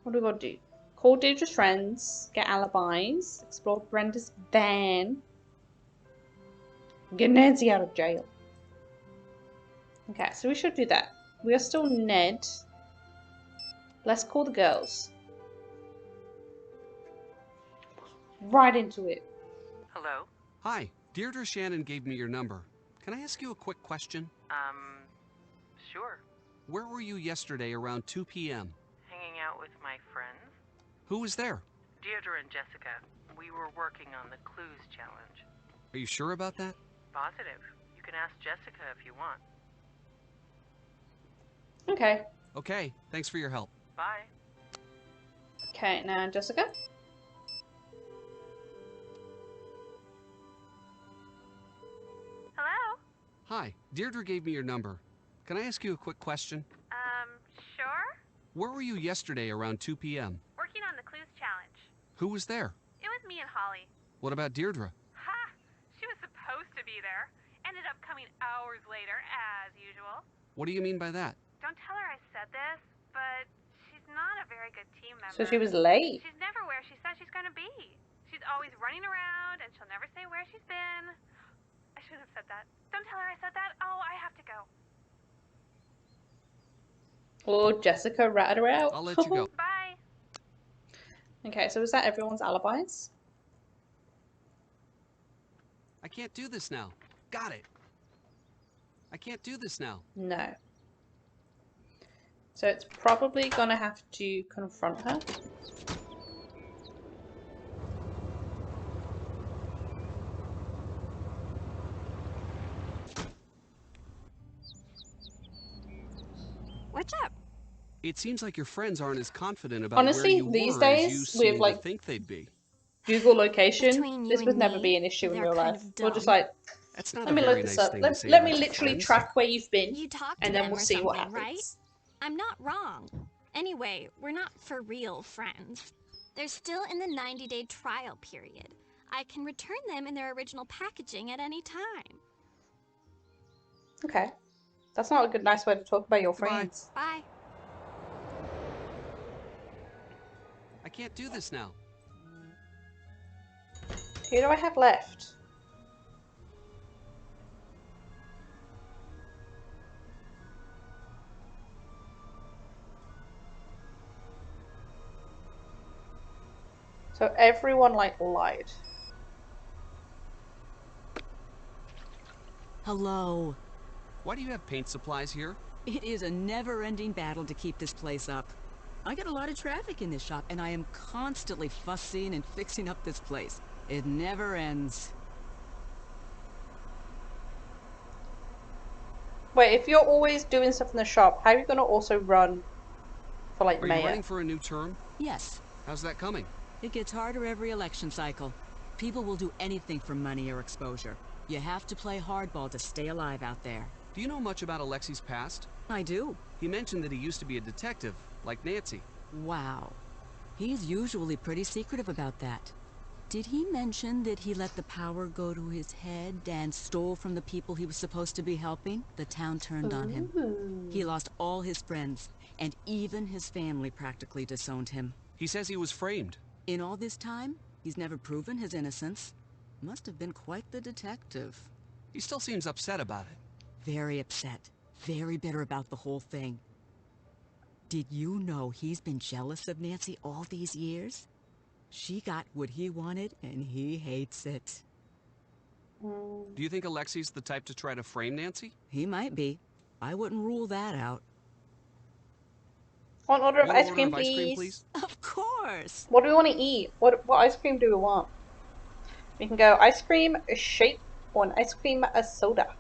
What do we got to do? Call Deirdre's friends, get alibis, explore Brenda's van, get Nancy out of jail. Okay, so we should do that. We are still Ned. Let's call the girls. Right into it. Hello? Hi, Deirdre Shannon gave me your number. Can I ask you a quick question? Sure. Where were you yesterday around 2 p.m.? Hanging out with my friends? Who was there? Deirdre and Jessica. We were working on the clues challenge. Are you sure about that? Positive. You can ask Jessica if you want. Okay. Okay, thanks for your help. Bye. Okay, now Jessica. Hello? Hi, Deirdre gave me your number. Can I ask you a quick question? Sure? Where were you yesterday around 2 p.m.? Working on the clues challenge. Who was there? It was me and Holly. What about Deirdre? Ha! She was supposed to be there. Ended up coming hours later, as usual. What do you mean by that? Don't tell her I said this, but she's not a very good team member. So she was late. She's never where she says she's gonna be. She's always running around, and she'll never say where she's been. I shouldn't have said that. Don't tell her I said that. Oh, I have to go. Oh, Jessica ratted her out. I'll let you go. Bye. Okay, so is that everyone's alibis? I can't do this now. Got it. I can't do this now. No. So it's probably gonna have to confront her. What's up? It seems like your friends aren't as confident about where Honestly, you these were as you days, seem with like to think they'd be. Google location, Between you this would and never me, be an issue in they're real kind life. of We're just dumb. like, That's not let a me very look this nice up. thing to Let say me about your literally friends. track where you've been, You talk to and then them we'll or see what something, happens. right? I'm not wrong. Anyway, we're not for real friends. They're still in the 90-day trial period. I can return them in their original packaging at any time. Okay. That's not a good, nice way to talk about your Goodbye. friends. Bye. I can't do this now. Who do I have left? So everyone like lied. Hello. Why do you have paint supplies here? It is a never-ending battle to keep this place up. I get a lot of traffic in this shop, and I am constantly fussing and fixing up this place. It never ends. Wait, if you're always doing stuff in the shop, how are you gonna also run for like Are mayor? you running for a new term? Yes, How's that coming? it gets harder every election cycle. People will do anything for money or exposure. You have to play hardball to stay alive out there. Do you know much about Alexi's past? I do. He mentioned that he used to be a detective, like Nancy. Wow. He's usually pretty secretive about that. Did he mention that he let the power go to his head and stole from the people he was supposed to be helping? The town turned on him. Ooh. He lost all his friends, and even his family practically disowned him. He says he was framed. In all this time, he's never proven his innocence. Must have been quite the detective. He still seems upset about it. Very upset. Very bitter about the whole thing. Did you know he's been jealous of Nancy all these years? She got what he wanted, and he hates it. Do you think Alexi's the type to try to frame Nancy? He might be. I wouldn't rule that out. One order of One ice order cream, of ice cream, please. please. Of course! What do we want to eat? What ice cream do we want? We can go ice cream, a shake, or an ice cream, a soda.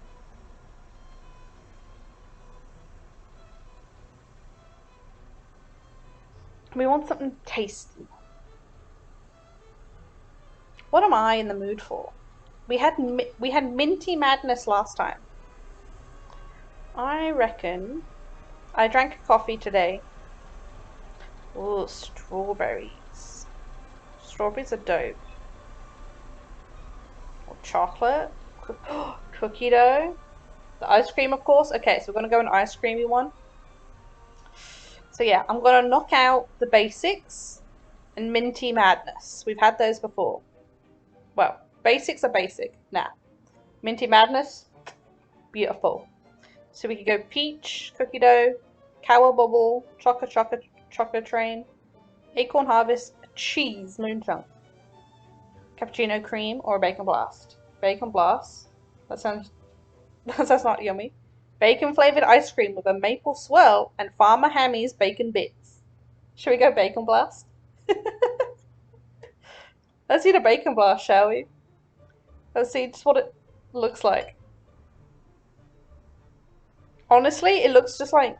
We want something tasty. What am I in the mood for? We had minty madness last time. I reckon I drank a coffee today. Ooh, strawberries. Strawberries are dope. Or chocolate. Cookie dough. The ice cream, of course. Okay, so we're gonna go an ice creamy one. So yeah, I'm gonna knock out the basics and Minty Madness. We've had those before. Well, basics are basic. Nah. Minty Madness, beautiful. So we could go peach, cookie dough, cow bubble, chocolate train, acorn harvest, cheese, moon chunk, cappuccino cream, or a bacon blast. Bacon blast. That sounds not yummy. Bacon flavored ice cream with a maple swirl and Farmer Hammy's bacon bits. Should we go bacon blast? Let's eat a bacon blast, shall we? Let's see just what it looks like. Honestly, it looks just like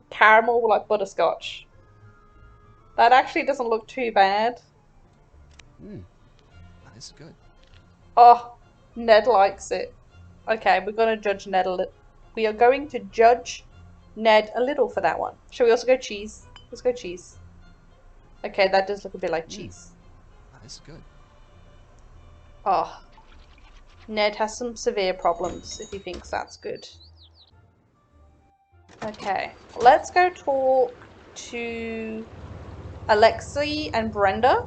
caramel with like butterscotch. That actually doesn't look too bad. This is good. Oh, Ned likes it. Okay, we're gonna judge Ned a little. We are going to judge Ned a little for that one. Shall we also go cheese? Let's go cheese. Okay, that does look a bit like cheese. This is good. Oh, Ned has some severe problems if he thinks that's good. Okay, let's go talk to Alexi and Brenda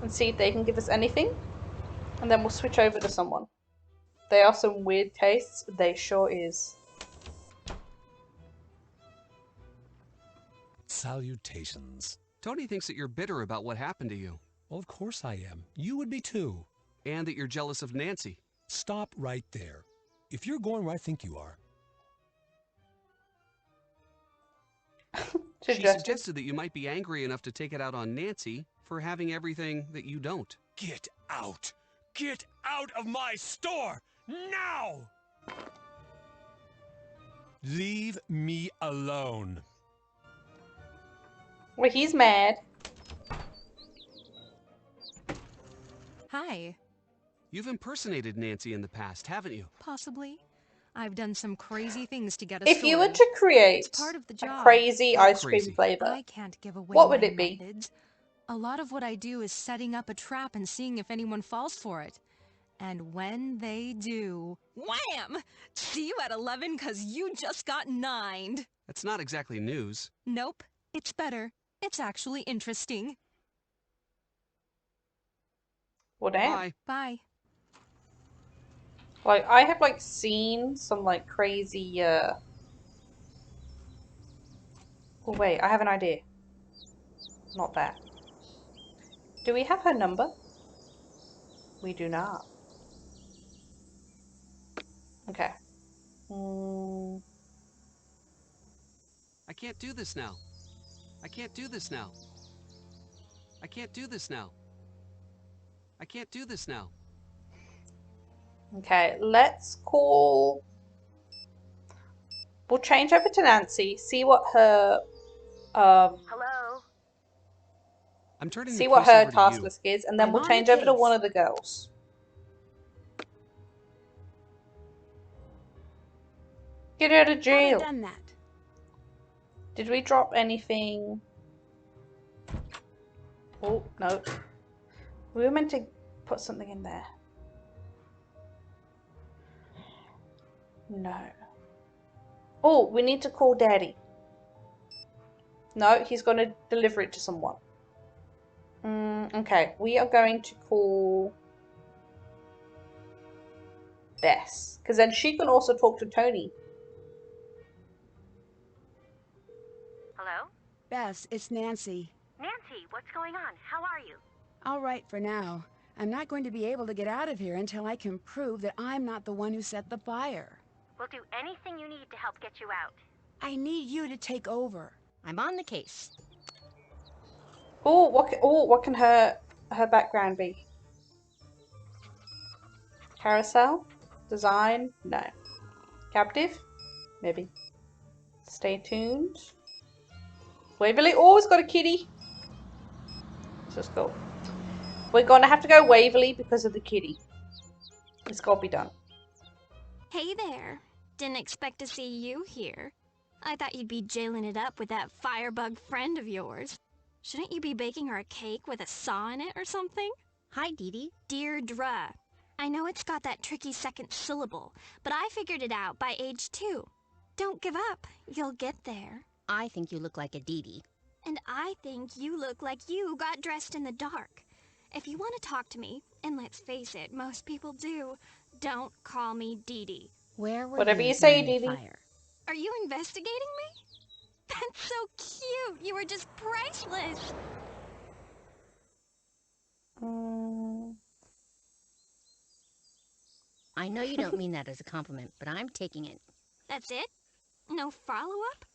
and see if they can give us anything. And then we'll switch over to someone. They are some weird tastes. They sure is. Salutations. Tony thinks that you're bitter about what happened to you. Well, of course I am. You would be too. And that you're jealous of Nancy. Stop right there. If you're going where I think you are. She suggested that you might be angry enough to take it out on Nancy for having everything that you don't. Get out! Get out of my store! Now! Leave me alone. Well, he's mad. Hi. You've impersonated Nancy in the past, haven't you? Possibly. I've done some crazy things to get a If story. you were to create It's part of the a job. crazy How ice cream crazy? flavor, I can't give away what would my it be? methods. A lot of what I do is setting up a trap and seeing if anyone falls for it. And when they do, wham! See you at 11 'cause you just got 9'd. That's not exactly news. Nope, it's better. It's actually interesting. Well, damn. Bye. Bye. Like, I have, like, seen some, like, crazy, Oh, wait, I have an idea. Not that. Do we have her number? We do not. Okay. I can't do this now. I can't do this now. I can't do this now. I can't do this now. Okay, let's call... We'll change over to Nancy, see what her, Hello? I'm turning see the what case her over to task you. list is, and then I'm we'll on the change over to case. one of the girls. Get her out of jail. done that. Did we drop anything? Oh, no. We were meant to put something in there. No. Oh, we need to call Daddy. No, he's going to deliver it to someone. Okay, we are going to call Bess. Because then she can also talk to Tony. Hello? Bess, it's Nancy. Nancy, what's going on? How are you? All right for now. I'm not going to be able to get out of here until I can prove that I'm not the one who set the fire. We'll do anything you need to help get you out. I need you to take over. I'm on the case. Oh, what can her background be? Carousel? Design? No. Captive? Maybe. Stay tuned. Waverly. Oh, it's got a kitty. This is cool. We're gonna have to go Waverly because of the kitty. It's gotta be done. Hey there. Didn't expect to see you here. I thought you'd be jailing it up with that firebug friend of yours. Shouldn't you be baking her a cake with a saw in it or something? Hi, Dee Dee. Deirdre. I know it's got that tricky second syllable, but I figured it out by age 2. Don't give up. You'll get there. I think you look like a Dee Dee. And I think you look like you got dressed in the dark. If you want to talk to me, and let's face it, most people do, don't call me Dee Dee. Where were Whatever you you say, during the Dee Dee. fire? Are you investigating me? That's so cute. You were just priceless. I know you don't mean that as a compliment, but I'm taking it. That's it? No follow-up?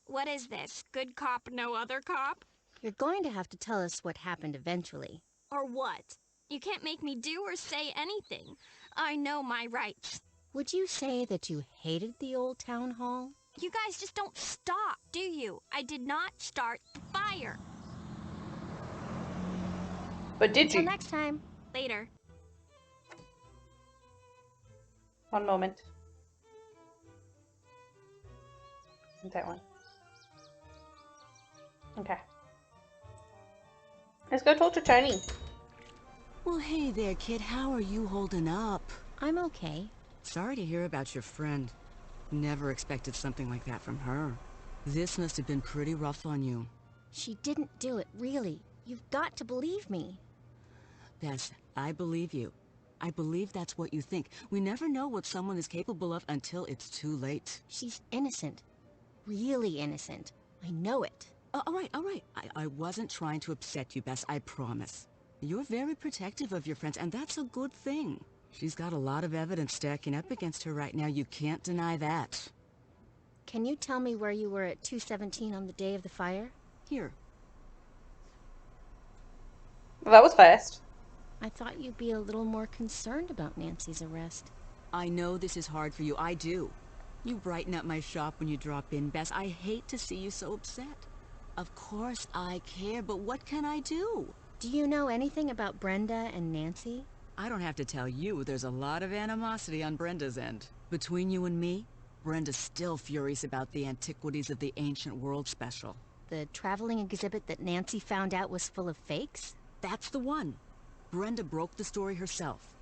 What is this? Good cop, no other cop? You're going to have to tell us what happened eventually. Or what? You can't make me do or say anything. I know my rights. Would you say that you hated the old town hall? You guys just don't stop, do you? I did not start the fire. But did Until you? next time. Later. One moment. That one. Okay. Let's go talk to Tony. Well, hey there, kid. How are you holding up? I'm okay. Sorry to hear about your friend. Never expected something like that from her. This must have been pretty rough on you. She didn't do it, really. You've got to believe me. Bess, I believe you. I believe that's what you think. We never know what someone is capable of until it's too late. She's innocent. Really innocent. I know it. All right. I wasn't trying to upset you, Bess, I promise. You're very protective of your friends, and that's a good thing. She's got a lot of evidence stacking up against her right now. You can't deny that. Can you tell me where you were at 2:17 on the day of the fire? Here. Well, that was fast. I thought you'd be a little more concerned about Nancy's arrest. I know this is hard for you. I do. You brighten up my shop when you drop in, Bess. I hate to see you so upset. Of course I care, but what can I do? Do you know anything about Brenda and Nancy? I don't have to tell you, there's a lot of animosity on Brenda's end. Between you and me, Brenda's still furious about the Antiquities of the Ancient World special. The traveling exhibit that Nancy found out was full of fakes? That's the one. Brenda broke the story herself.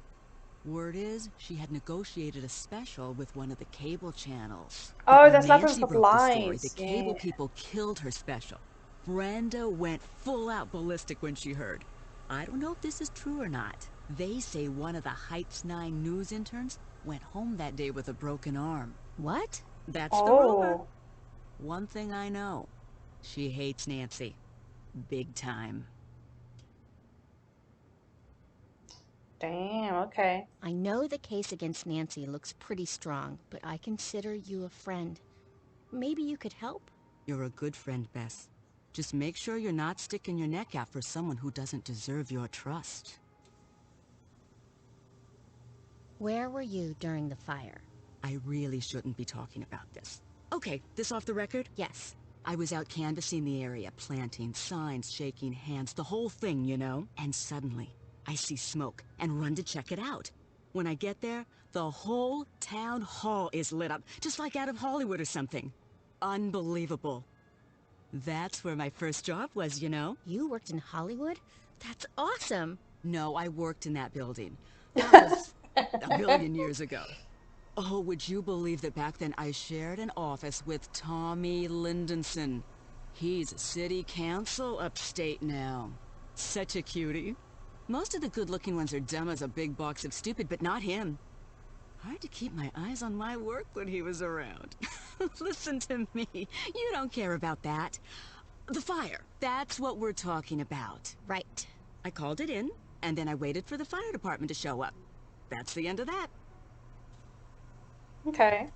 Word is, she had negotiated a special with one of the cable channels. Oh, But that's when Labyrinth Nancy of broke the story, Lies. the cable people killed her special. Brenda went full out ballistic when she heard. I don't know if this is true or not. They say one of the Heights 9 news interns went home that day with a broken arm. What? That's the rumor. Oh. One thing I know. She hates Nancy. Big time. Damn, okay. I know the case against Nancy looks pretty strong, but I consider you a friend. Maybe you could help? You're a good friend, Bess. Just make sure you're not sticking your neck out for someone who doesn't deserve your trust. Where were you during the fire? I really shouldn't be talking about this. Okay, this off the record? Yes. I was out canvassing the area, planting signs, shaking hands, the whole thing, you know? And suddenly, I see smoke and run to check it out. When I get there, the whole town hall is lit up, just like out of Hollywood or something. Unbelievable. That's where my first job was, you know? You worked in Hollywood? That's awesome! No, I worked in that building. That was a billion years ago. Oh, would you believe that back then I shared an office with Tommy Lindenson? He's city council upstate now. Such a cutie. Most of the good-looking ones are dumb as a big box of stupid, but not him. Hard to keep my eyes on my work when he was around. Listen to me. You don't care about that. The fire. That's what we're talking about. Right. I called it in, and then I waited for the fire department to show up. That's the end of that. Okay.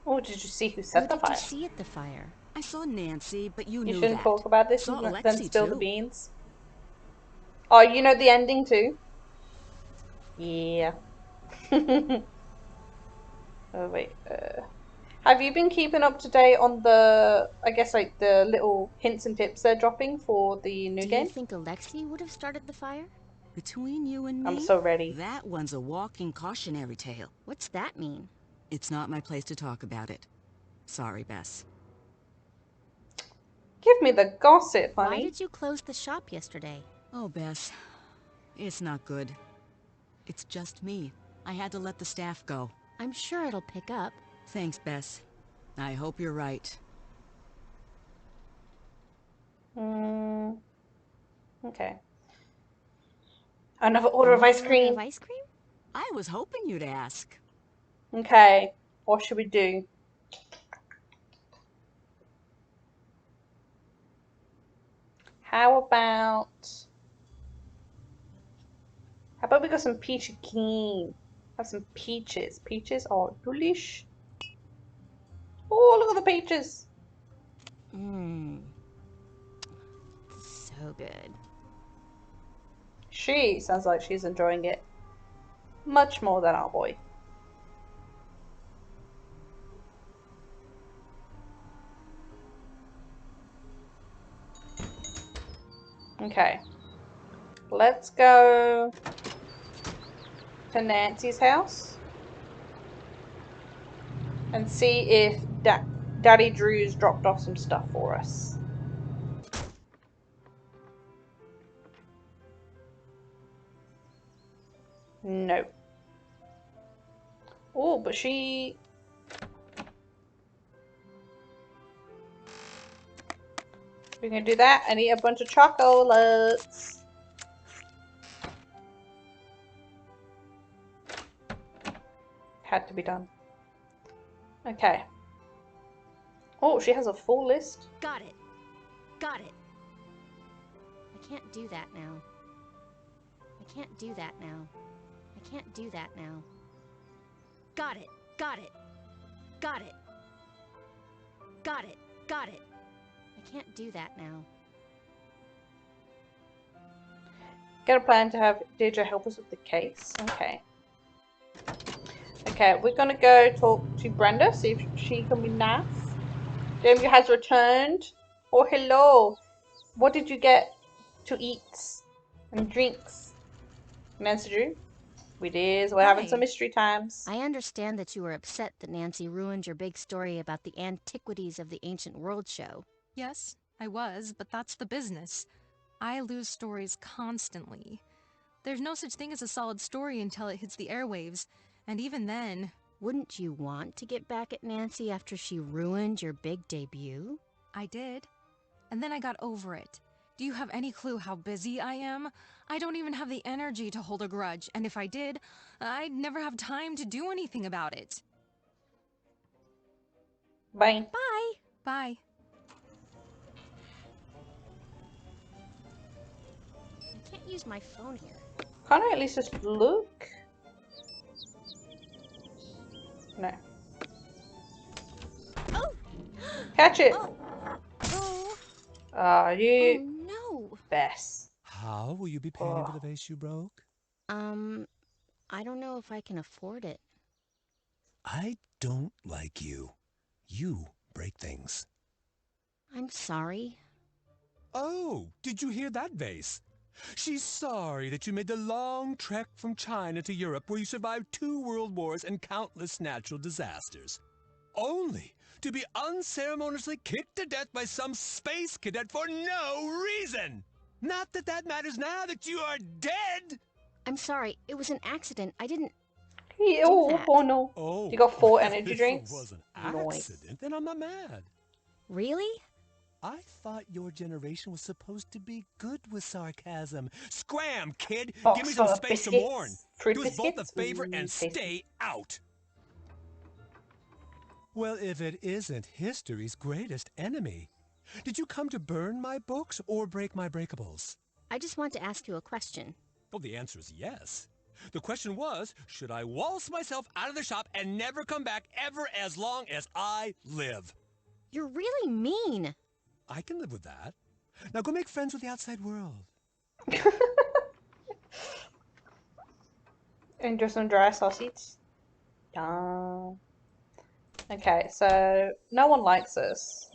Oh, did you see who Who set the did fire? you see at the fire? I saw Nancy, but you You knew shouldn't that. talk about this Saw and then Alexi, spill the too. beans. Oh, you know the ending too? Yeah. Oh, wait. Have you been keeping up to date on the, I guess, like, the little hints and tips they're dropping for the new Do game? you think Alexi would have started the fire? Between you and me, I'm so ready. that one's a walking cautionary tale. What's that mean? It's not my place to talk about it. Sorry, Bess. Give me the gossip, Why honey. did you close the shop yesterday? Oh, Bess. It's not good. It's just me. I had to let the staff go. I'm sure it'll pick up. Thanks, Bess. I hope you're right. Okay. Another order of ice cream. Of ice cream? I was hoping you'd ask. Okay. What should we do? How about we got some peachy keen? Have some peaches. Peaches are delish. Oh, look at the peaches. Mmm. So good. She sounds like she's enjoying it much more than our boy. Okay. Let's go to Nancy's house and see if Daddy Drew's dropped off some stuff for us. No. Oh, but she... We can do that and eat a bunch of chocolates. Had to be done. Okay. Oh, she has a full list. Got it. Got it. I can't do that now. I can't do that now. I can't do that now. Got it. Got it. Got it. Got it. Got it. I can't do that now. Got a plan to have Deirdre help us with the case. Okay. Okay, we're gonna go talk to Brenda, see if she can be nice. Jamie has returned. Oh, hello. What did you get to eat and drinks? Nancy Drew? We did. We're having some mystery times. I understand that you were upset that Nancy ruined your big story about the antiquities of the ancient world show. Yes, I was, but that's the business. I lose stories constantly. There's no such thing as a solid story until it hits the airwaves, and even then... Wouldn't you want to get back at Nancy after she ruined your big debut? I did. And then I got over it. Do you have any clue how busy I am? I don't even have the energy to hold a grudge, and if I did, I'd never have time to do anything about it. Bye. Bye. Bye. I can't use my phone here. Can't I at least just look? No. Oh! Catch it! Oh! You... Oh no! Bess. How will you be paying for the vase you broke? I don't know if I can afford it. I don't like you. You break things. I'm sorry. Oh, did you hear that, vase? She's sorry that you made the long trek from China to Europe where you survived 2 world wars and countless natural disasters. Only to be unceremoniously kicked to death by some space cadet for no reason! Not that that matters now that you are dead! I'm sorry, it was an accident. I didn't... Oh no. Oh, You got 4 energy if drinks? it was an Nice. accident, then I'm not mad. Really? I thought your generation was supposed to be good with sarcasm. Scram, kid! Box Give me some full of space to biscuits? mourn. Fruit Do us both a biscuits? favor and Tasty. stay out. Well, if it isn't history's greatest enemy. Did you come to burn my books or break my breakables? I just want to ask you a question. Well, the answer is yes. The question was, should I waltz myself out of the shop and never come back ever as long as I live? You're really mean. I can live with that. Now go make friends with the outside world. Enjoy some dry sausage. Okay, so no one likes us.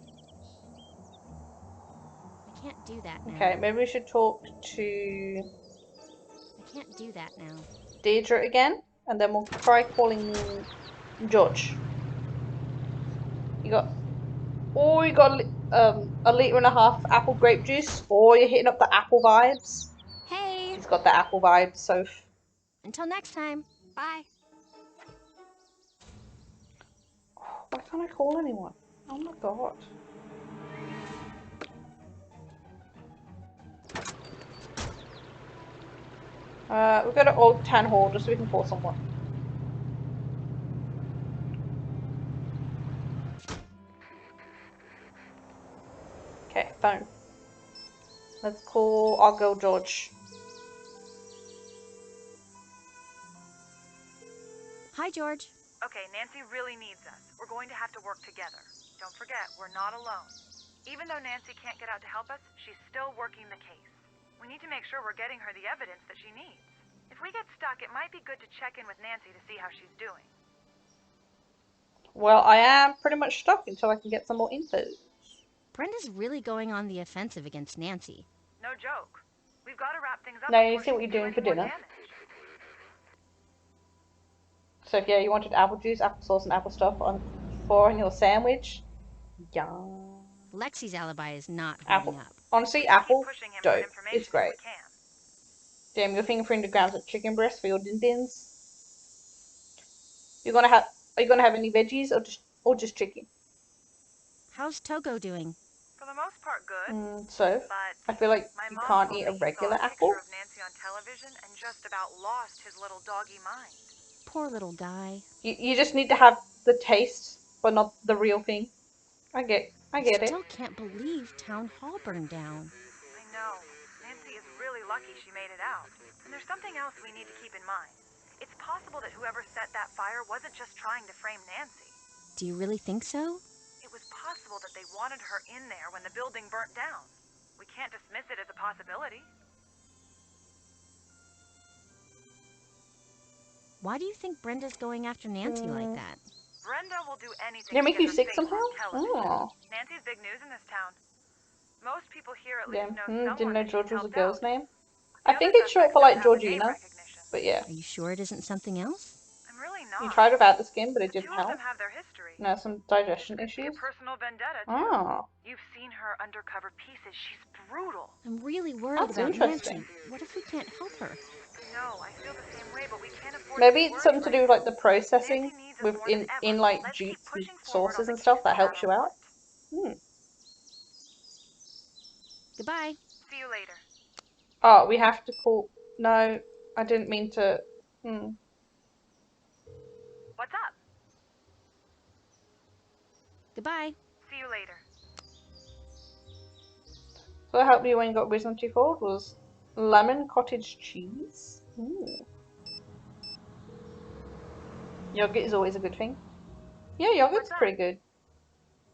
I can't do that now. Okay, maybe we should talk to I can't do that now. Deirdre again, and then we'll try calling George. You got... Oh, you got a litre and a half of apple grape juice. Oh, you're hitting up the apple vibes. Hey! He's got the apple vibes, so... Until next time. Bye. Why can't I call anyone? Oh my god. We've got an old town hall just so we can call someone. Okay, phone. Let's call our girl George. Hi, George. Okay, Nancy really needs us. We're going to have to work together. Don't forget, we're not alone. Even though Nancy can't get out to help us, she's still working the case. We need to make sure we're getting her the evidence that she needs. If we get stuck, it might be good to check in with Nancy to see how she's doing. Well, I am pretty much stuck until I can get some more info. Brenda's really going on the offensive against Nancy. No joke. We've got to wrap things up Now you before see what she you're can do doing any for more dinner. damage. So if yeah, you wanted apple juice, applesauce, and apple stuff on your sandwich. Yum. Lexi's alibi is not Apple. holding up. Honestly, We just keep apple, pushing him for dope. information It's great. if we can. Damn, your fingerprinted grams of chicken breast for your din dins. Are you gonna have any veggies or just chicken? How's Togo doing? For the most part, good. So But I feel like my you mom can't told eat me a he saw regular a apple. picture of Nancy on television and just about lost his little doggy mind. Poor little guy. You just need to have the taste, but not the real thing. I get it. Still can't believe Town Hall burned down. I know. Nancy is really lucky she made it out. And there's something else we need to keep in mind. It's possible that whoever set that fire wasn't just trying to frame Nancy. Do you really think so? It was possible that they wanted her in there when the building burnt down. We can't dismiss it as a possibility. Why do you think Brenda's going after Nancy like that? Brenda will do anything They to make get you her sick face somehow? on television. Oh. Nancy's big news in this town. Most people here at Yeah. least know Didn't someone know that George she's was a helped girl's out. name. The I think other it's short suspects for don't like have the name Georgina. recognition. But yeah. Are you sure it isn't something else? I'm really You not. tried without the skin, but it The didn't two of help. them have their history. No, some This digestion could be a issues. personal vendetta too. Oh. You've seen her undercover pieces. She's brutal. I'm really worried That's about interesting. Nancy. What if we can't help her? No, I feel the same way, but we can't afford Maybe to be it's something to worried do with like the processing Nancy needs us with more than ever. in like Let's keep jutes and pushing forward on sauces the and stuff case that no helps matter you out. what. Goodbye. See you later. Oh, we have to call. No, I didn't mean to. What's up? Goodbye. See you later. So I helped you when you got wisdom tooth old was lemon cottage cheese. Yogurt is always a good thing. Yeah, yogurt's pretty good.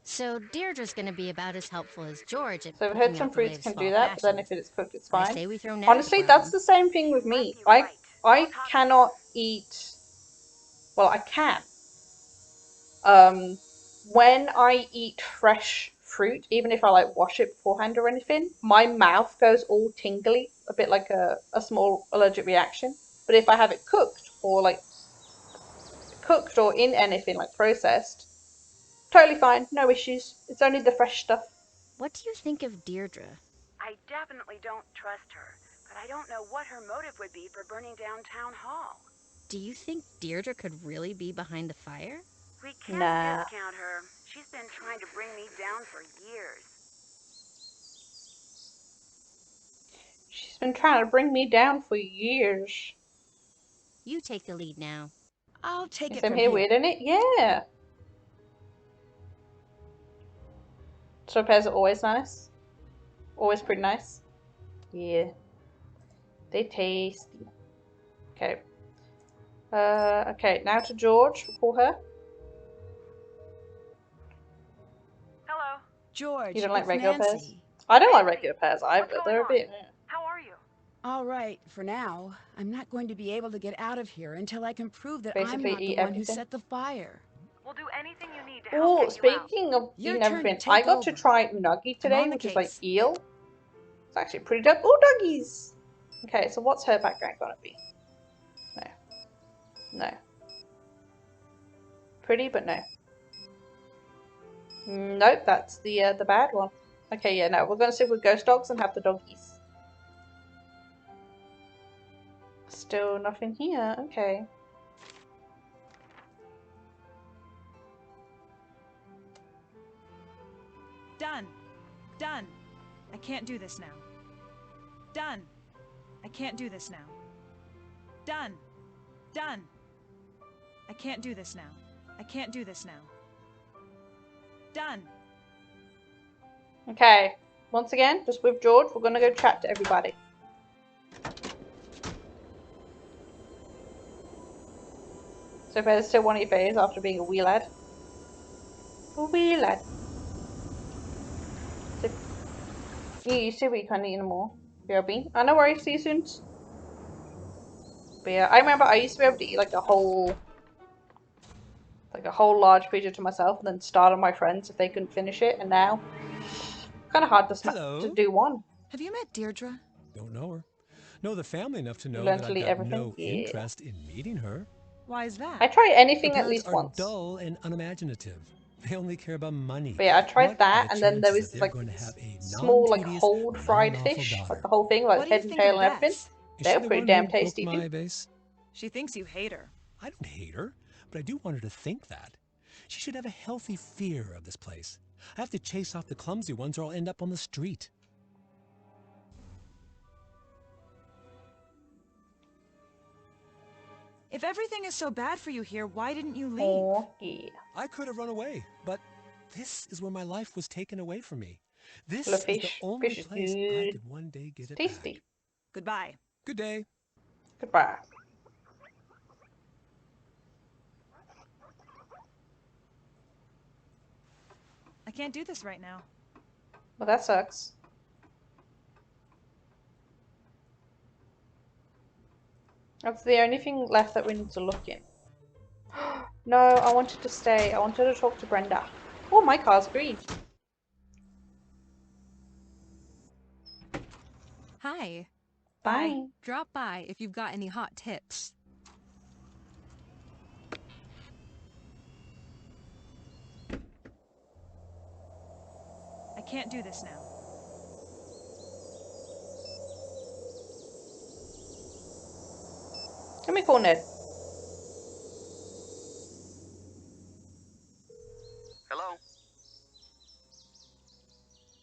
So Deirdre's gonna be about as helpful as George at So I've picking heard some out the fruits latest can fall do that, but then fashions. if it's cooked, it's I fine. say we throw Natalie Honestly, that's the same thing with me. I cannot eat. Well, I can. When I eat fresh fruit, even if I like wash it beforehand or anything, my mouth goes all tingly, a bit like a small allergic reaction. But if I have it cooked or in anything like processed, totally fine, no issues. It's only the fresh stuff. What do you think of Deirdre? I definitely don't trust her, but I don't know what her motive would be for burning down Town Hall. Do you think Deirdre could really be behind the fire? We can't Nah. discount her. She's been trying to bring me down for years. She's been trying to bring me down for years. You take the lead now. I'll take it I'm from here here. weird in it? Yeah. So repairs are always nice. Always pretty nice. Yeah. They tasty. Okay. Okay, now to George. We'll call her. Hello. George, You don't like it's regular pears? Nancy. I don't like regular pears either. What's They're a going bit. How are you? All right, for now, I'm not going to be able to get out of here until I can prove that Basically I'm not the eat one who everything. set the fire. We'll do anything you need to help Oh, get you out. speaking of Your eating turn to everything, take I got to over. try unagi today, on the which is like case. eel. It's actually pretty dope. Oh, doggies! Okay, so what's her background gonna be? No. No. Pretty, but no. Nope, that's the bad one. Okay, yeah, no, we're gonna stick with ghost dogs and have the doggies. Still nothing here. Okay. Done. Done. I can't do this now. Done. I can't do this now. Done. Done. I can't do this now. I can't do this now. Done. Okay. Once again, just with George, we're gonna go chat to everybody. So there's still one of your phase after being a wee lad. A wee lad. So, you see we can't eat anymore. BRB. I know worries, see you soon. But yeah, I remember I used to be able to eat like a whole large pizza to myself and then start on my friends if they couldn't finish it, and now kind of hard to do one. Have you met Deirdre? Don't know her. Know the family enough to You know learn that to I've eat got everything? no Yeah. interest in meeting her. Why is that? I try Her anything at parents least are once. dull and unimaginative. They only care about money. But yeah, I tried What that, are the and then there chances was that this they're like going to have a small like non-tedious, hold fried non-lawful fish, daughter? like the whole thing, like What do you head and think tail of and everything. Bess? Is They she were the pretty one damn who broke tasty my too. vase? She thinks you hate her. I don't hate her, but I do want her to think that. She should have a healthy fear of this place. I have to chase off the clumsy ones or I'll end up on the street. If everything is so bad for you here, why didn't you leave? Oh, yeah. I could have run away, but this is where my life was taken away from me. This Love is the fish. only Fish is place I good. could one day get it Tasty. back. Goodbye. Good day. Goodbye. I can't do this right now. Well, that sucks. That's the only thing left that we need to look in. No, I wanted to stay. I wanted to talk to Brenda. Oh, my car's green. Hi. Bye. Drop by if you've got any hot tips. I can't do this now. Let me call Ned. Hello?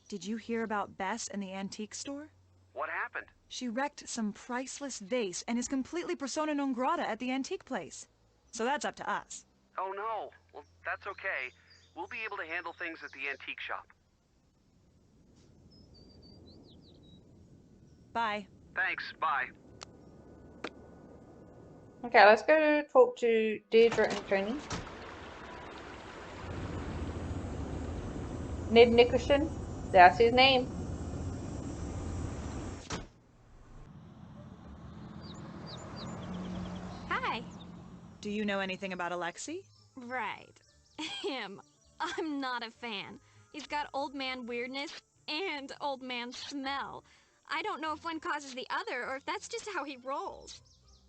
Did you hear about Bess and the antique store? What happened? She wrecked some priceless vase and is completely persona non grata at the antique place. So that's up to us. Oh no. Well, that's okay. We'll be able to handle things at the antique shop. Bye. Thanks, bye. Okay, let's go talk to Deirdre and Tony. Ned Nicholson. That's his name. Hi. Do you know anything about Alexi? Right. Him. I'm not a fan. He's got old man weirdness and old man smell. I don't know if one causes the other or if that's just how he rolls.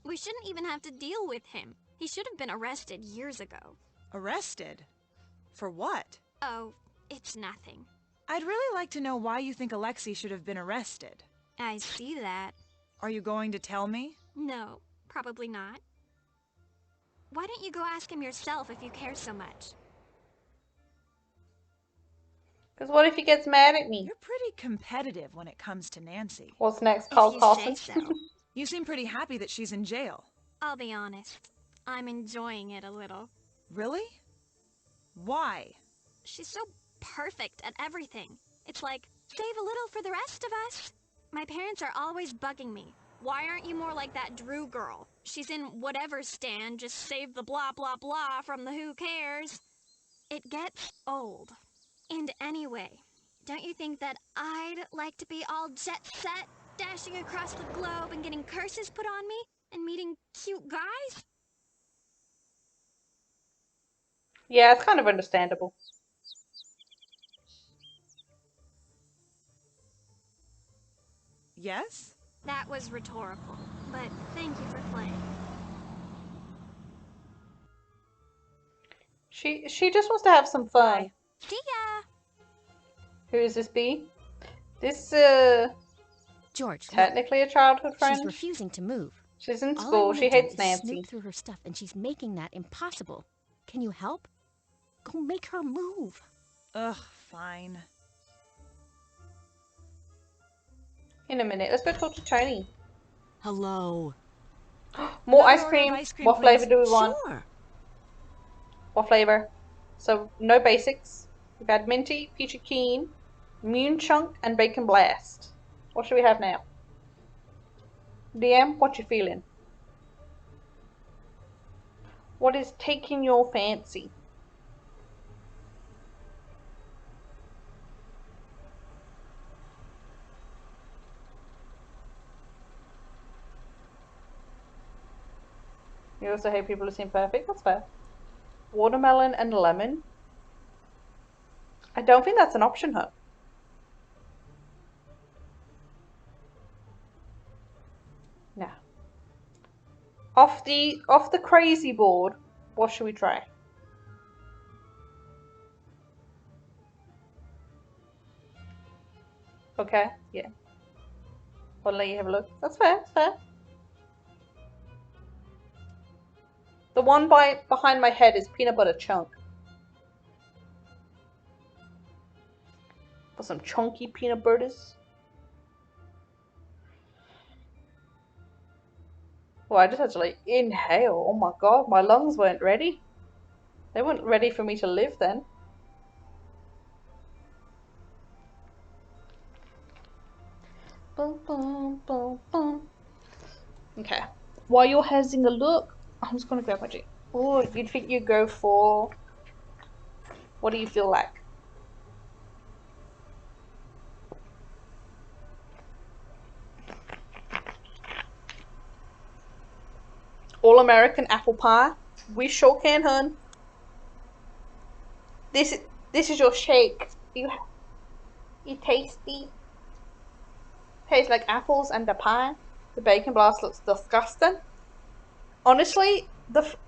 We shouldn't even have to deal with him. He should have been arrested years ago. Arrested? For what? Oh, it's nothing. I'd really like to know why you think Alexi should have been arrested. I see that. Are you going to tell me? No, probably not. Why don't you go ask him yourself if you care so much? Because what if he gets mad at me? You're pretty competitive when it comes to Nancy. What's next? If Carl you Carson? say so. You seem pretty happy that she's in jail. I'll be honest. I'm enjoying it a little. Really? Why? She's so perfect at everything. It's like, save a little for the rest of us. My parents are always bugging me. Why aren't you more like that Drew girl? She's in whatever stand, just save the blah blah blah from the who cares. It gets old. And anyway, don't you think that I'd like to be all jet set, dashing across the globe and getting curses put on me, and meeting cute guys? Yeah, it's kind of understandable. Yes? That was rhetorical, but thank you for playing. She just wants to have some fun. Bye. See ya! Who is this B? This George, look, technically a childhood friend. she's refusing to move. She's in All I school. want She to do hates is Nancy. snoop through her stuff, and she's making that impossible. Can you help? Go make her move. Ugh, fine. In a minute. Let's go talk to Tony. Hello. More Another ice order of cream. ice cream, What flavor please. do we want? Sure. What flavor? So no basics. We've had minty, peachy keen, moon chunk, and bacon blast. What should we have now? DM, what you feeling? What is taking your fancy? You also hate people who seem perfect. That's fair. Watermelon and lemon. I don't think that's an option, huh? No. Off the crazy board, what should we try? Okay, yeah. I'll let you have a look. That's fair, that's fair. The one behind my head is peanut butter chunk. For some chunky peanut butters. Well, I just had to like inhale. Oh my god, my lungs weren't ready. They weren't ready for me to live then. Boom, boom, boom, boom. Okay. While you're having a look, I'm just gonna grab my drink. Oh, you'd think you'd go for... What do you feel like? All-American apple pie. We sure can, hun. This is your shake. You tasty. Tastes like apples and a pie. The bacon blast looks disgusting. Honestly,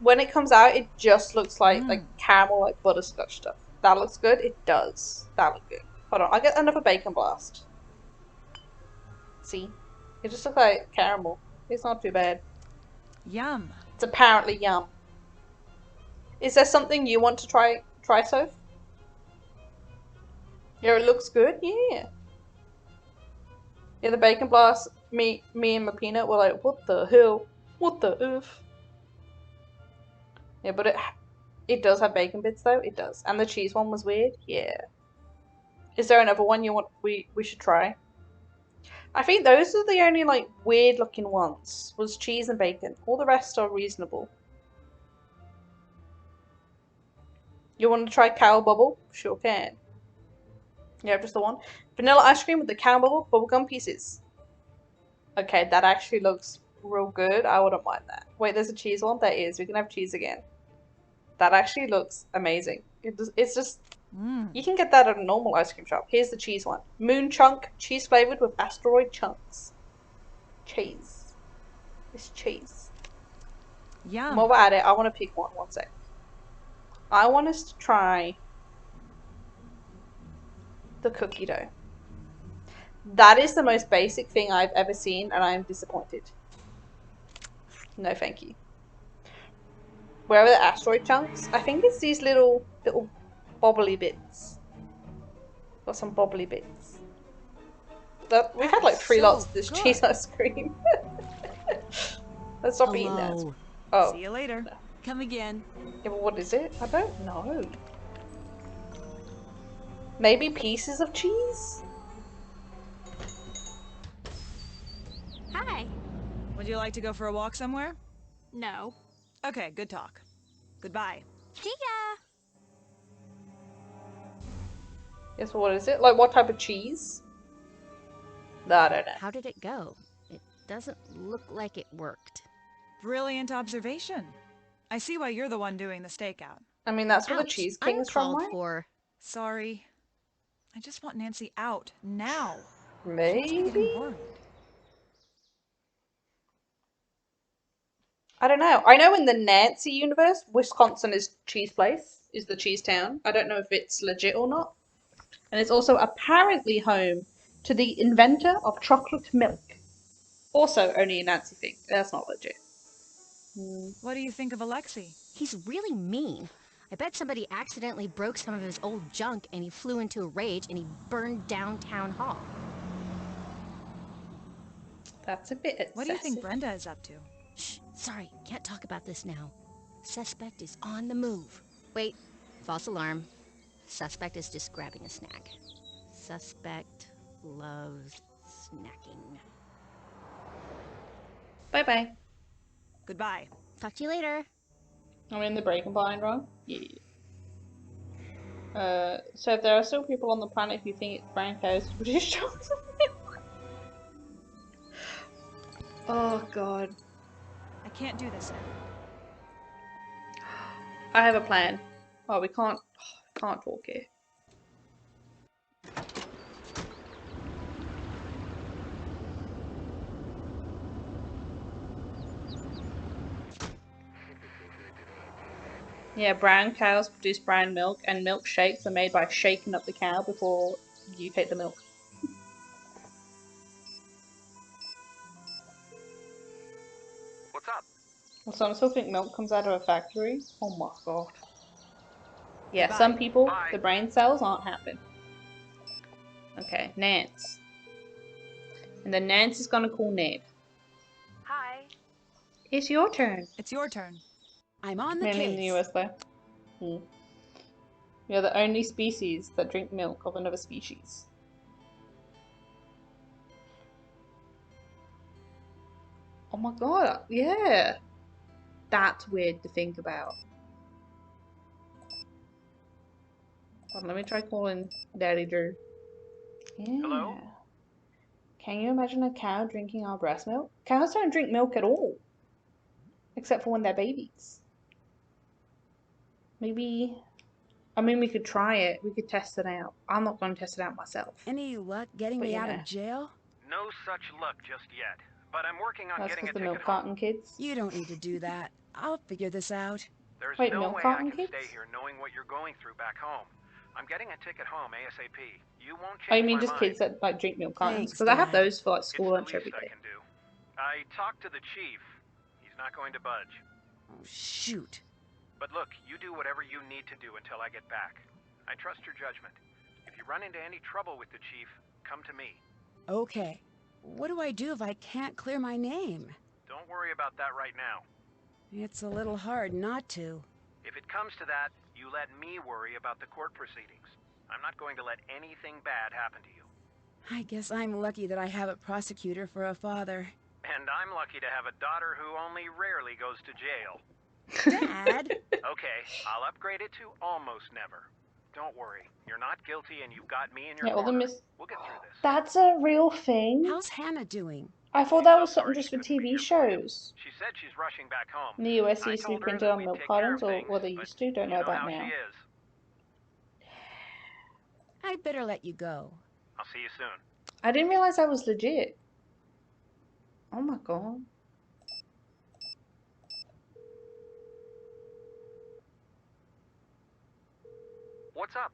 when it comes out, it just looks like caramel, like butterscotch stuff. That looks good. It does. That looks good. Hold on, I'll get another bacon blast. See, it just looks like caramel. It's not too bad. Yum. It's apparently yum. Is there something you want to try, Soph? Yeah, it looks good. Yeah. Yeah, the bacon blast. Me and my peanut were like, what the hell? What the oof? Yeah, but it does have bacon bits though. It does, and the cheese one was weird. Yeah. Is there another one you want we should try? I think those are the only like weird looking ones. Was cheese and bacon. All the rest are reasonable. You want to try cow bubble? Sure can. Yeah, just the one. Vanilla ice cream with the cow bubble, bubblegum pieces. Okay, that actually looks real good. I wouldn't mind that. Wait, there's a cheese one? There is. We can have cheese again. That actually looks amazing. It's just... You can get that at a normal ice cream shop. Here's the cheese one. Moon chunk, cheese flavored with asteroid chunks. Cheese. It's cheese. Yum. While we're at it, I want to pick one. One sec. I want us to try the cookie dough. That is the most basic thing I've ever seen, and I am disappointed. No, thank you. Where are the asteroid chunks? I think it's these little bobbly bits. Got some bobbly bits. We've had like 3 lots of this cheese ice cream. Let's stop eating that. Oh. See you later. No. Come again. Yeah, but what is it? I don't know. Maybe pieces of cheese? Hi. Would you like to go for a walk somewhere? No. Okay, good talk. Goodbye. See ya. Yes, what is it? Like what type of cheese? No, I don't know. How did it go? It doesn't look like it worked. Brilliant observation. I see why you're the one doing the stakeout. I mean, that's where the Ouch, cheese I'm king's from, called right? for. Sorry. I just want Nancy out now. Maybe? Worried. I don't know. I know in the Nancy universe, Wisconsin is cheese place, is the cheese town. I don't know if it's legit or not. And it's also apparently home to the inventor of chocolate milk. Also only a Nancy thing. That's not legit. What do you think of Alexei? He's really mean. I bet somebody accidentally broke some of his old junk and he flew into a rage and he burned down town hall. That's a bit excessive. What do you think Brenda is up to? Shh, Sorry, can't talk about this now. Suspect is on the move. Wait, false alarm. Suspect is just grabbing a snack. Suspect loves snacking. Bye-bye. Goodbye. Talk to you later. I'm in the break and blind wrong? Yeah. So if there are still people on the planet who think it's brown cows to produce chocolate milk. Oh god. I can't do this now. I have a plan. Oh, we can't talk here. Yeah, brown cows produce brown milk, and milkshakes are made by shaking up the cow before you take the milk. What's up? Well, some still think milk comes out of a factory. Oh my god. Yeah, Goodbye. some people, Bye. the brain cells aren't happy. Okay, Nance. And then Nance is gonna call Ned. Hi. It's your turn. It's your turn. I'm on the Mainly in the case. US though. We are the only species that drink milk of another species. Oh my god, yeah. That's weird to think about. Hold on, let me try calling Daddy Drew. Yeah. Hello? Can you imagine a cow drinking our breast milk? Cows don't drink milk at all. Except for when they're babies. Maybe... I mean, we could try it. We could test it out. I'm not going to test it out myself. Any luck getting But me you out know. of jail? No such luck just yet, but I'm working on That's getting a because the ticket milk home. carton kids. You don't need to do that. I'll figure this out. There's Wait, no milk way I carton can kids? stay here knowing what you're going through back home. I'm getting a ticket home ASAP. You won't Oh, you change mean my just mind. kids that like drink milk cartons? Thanks, Because I have Dad. those for like It's school the lunch least every I day. can do. I talked to the chief. He's not going to budge. Oh, shoot. But look, you do whatever you need to do until I get back. I trust your judgment. If you run into any trouble with the chief, come to me. Okay. What do I do if I can't clear my name? Don't worry about that right now. It's a little hard not to. If it comes to that, you let me worry about the court proceedings. I'm not going to let anything bad happen to you. I guess I'm lucky that I have a prosecutor for a father. And I'm lucky to have a daughter who only rarely goes to jail. Dad? Okay, I'll upgrade it to almost never. Don't worry, you're not guilty and you've got me in your Yeah, all the corner. mis- We'll get through this. That's a real thing? How's Hannah doing? I thought that was something just for TV shows. She said she's rushing back home. In the US, it I used to be told her printed that on we'd milk take care cartons, of or things, well, they but used to. Don't know you about how now. she is. I'd better let you go. I'll see you soon. I didn't realize that was legit. Oh my god. What's up?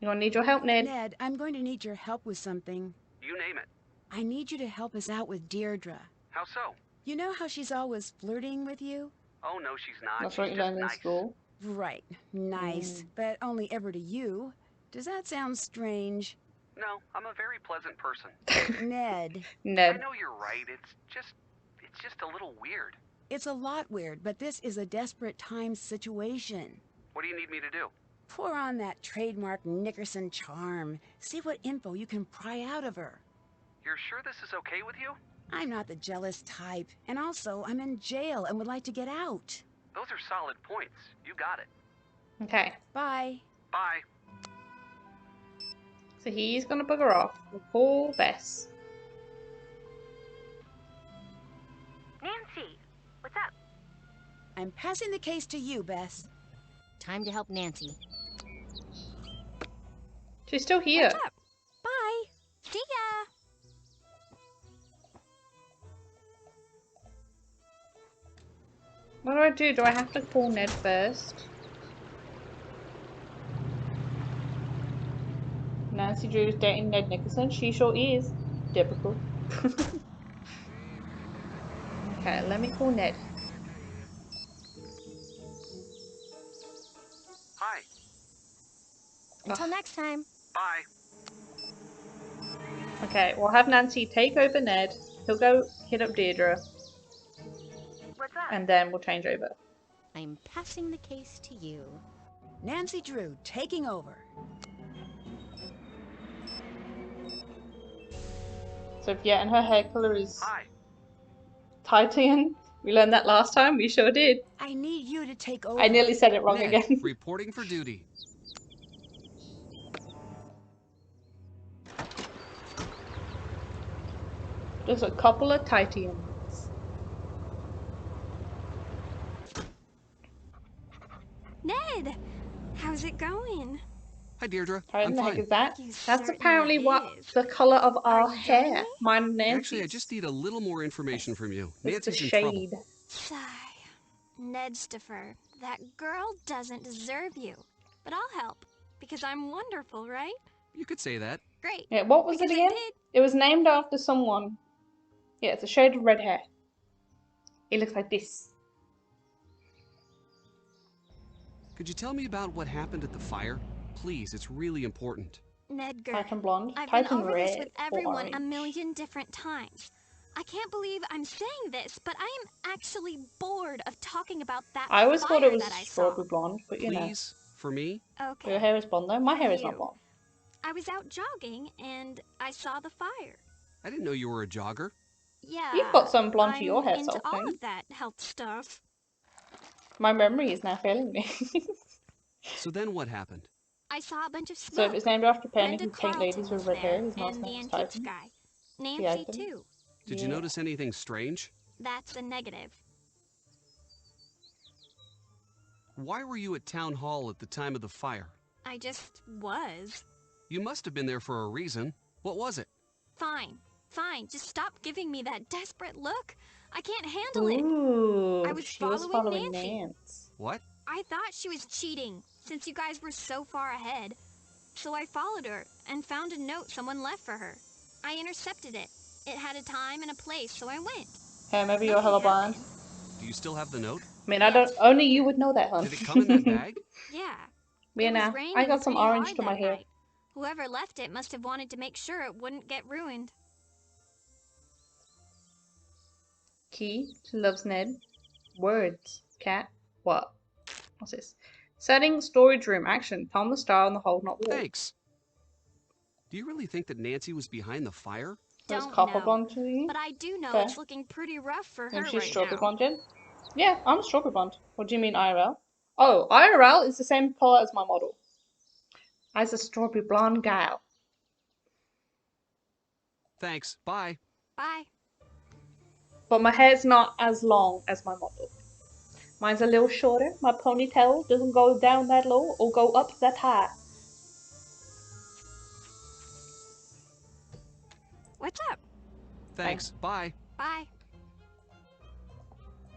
You're gonna need your help, Ned. Ned, I'm going to need your help with something. You name it. I need you to help us out with Deirdre. How so? You know how she's always flirting with you? Oh, no, she's not. That's She's what you just learned in nice. school. Right. Nice. But only ever to you. Does that sound strange? No, I'm a very pleasant person. Ned. I Ned. know you're right. It's just a little weird. It's a lot weird, but this is a desperate times situation. What do you need me to do? Pour on that trademark Nickerson charm. See what info you can pry out of her. You're sure this is okay with you? I'm not the jealous type. And also, I'm in jail and would like to get out. Those are solid points. You got it. Okay. Bye. Bye. So he's gonna bugger off. We'll call Bess. Nancy, what's up? I'm passing the case to you, Bess. Time to help Nancy. She's still here. What's up? Bye. See ya. What do I do? Do I have to call Ned first? Nancy Drew is dating Ned Nickerson. She sure is. Typical. Okay, let me call Ned. Hi. Until next time. Bye. Okay, we'll have Nancy take over Ned. He'll go hit up Deirdre. and then we'll change over. I'm passing the case to you. Nancy Drew, taking over. So yeah, and her hair color is Titan. We learned that last time. We sure did. I need you to take over. I nearly said it wrong Ned, again. reporting for duty. Just a couple of Titans. Ned, how's it going? Hi, Deirdre. How I'm in the heck fine. is that? You That's certain apparently it what is. the color of our you joining hair. me? Mine and Nancy's. Actually, I just need a little more information from you. It's the Nancy's in trouble. shade. Sigh. Nedstifer, that girl doesn't deserve you. But I'll help, because I'm wonderful, right? You could say that. Great. Yeah, what was it Because again? did. It was named after someone. Yeah, it's a shade of red hair. It looks like this. Could you tell me about what happened at the fire? Please, it's really important. Nedger, Titan blonde. I've Titan been over red this with or everyone a orange. million different times. I can't believe I'm saying this, but I am actually bored of talking about that I always fire thought it was that I saw. strawberry blonde, but you know. Please, for me? Okay. Your hair is blonde though. My For hair is you. not blonde. I was out jogging and I saw the fire. I didn't know you were a jogger. Yeah. You've got some blonde to I'm your hair, into so all don't you? of that health stuff. My memory is now failing me. So then what happened? I saw a bunch of So smoke. if it's named after Penny Brenda who paint Carlton ladies with was red hair, there, his mom's and the name is antiques Titan. guy. The Nancy icon. too. Did you Yeah. notice anything strange? That's a negative. Why were you at town hall at the time of the fire? I just was. You must have been there for a reason. What was it? Fine. Fine. Just stop giving me that desperate look. I can't handle it. Ooh, I was she was following following Nancy. Nance. What? I thought she was cheating, since you guys were so far ahead. So I followed her and found a note someone left for her. I intercepted it. It had a time and a place, so I went. Hey, maybe you're Nothing hella blind. happened. Do you still have the note? I mean, I don't. Only you would know that, hon. Did it come in that bag? Yeah. Yeah, It was now raining I got some pretty orange hard to my that hair. night. Whoever left it must have wanted to make sure it wouldn't get ruined. Key loves Ned. Words. Cat. What? What's this? Setting storage room. Action. Palm the star on the hold, not wall. Thanks. Do you really think that Nancy was behind the fire? There's Don't copper know. blonde to you. But I do know Okay. it's looking pretty rough for her And she's right strawberry now. blonde, Jen? Yeah, I'm strawberry blonde. What do you mean IRL? Oh, IRL is the same color as my model. I's a strawberry blonde gal. Thanks. Bye. Bye. But my hair's not as long as my model. Mine's a little shorter. My ponytail doesn't go down that low or go up that high. What's up? Thanks. Bye. Bye.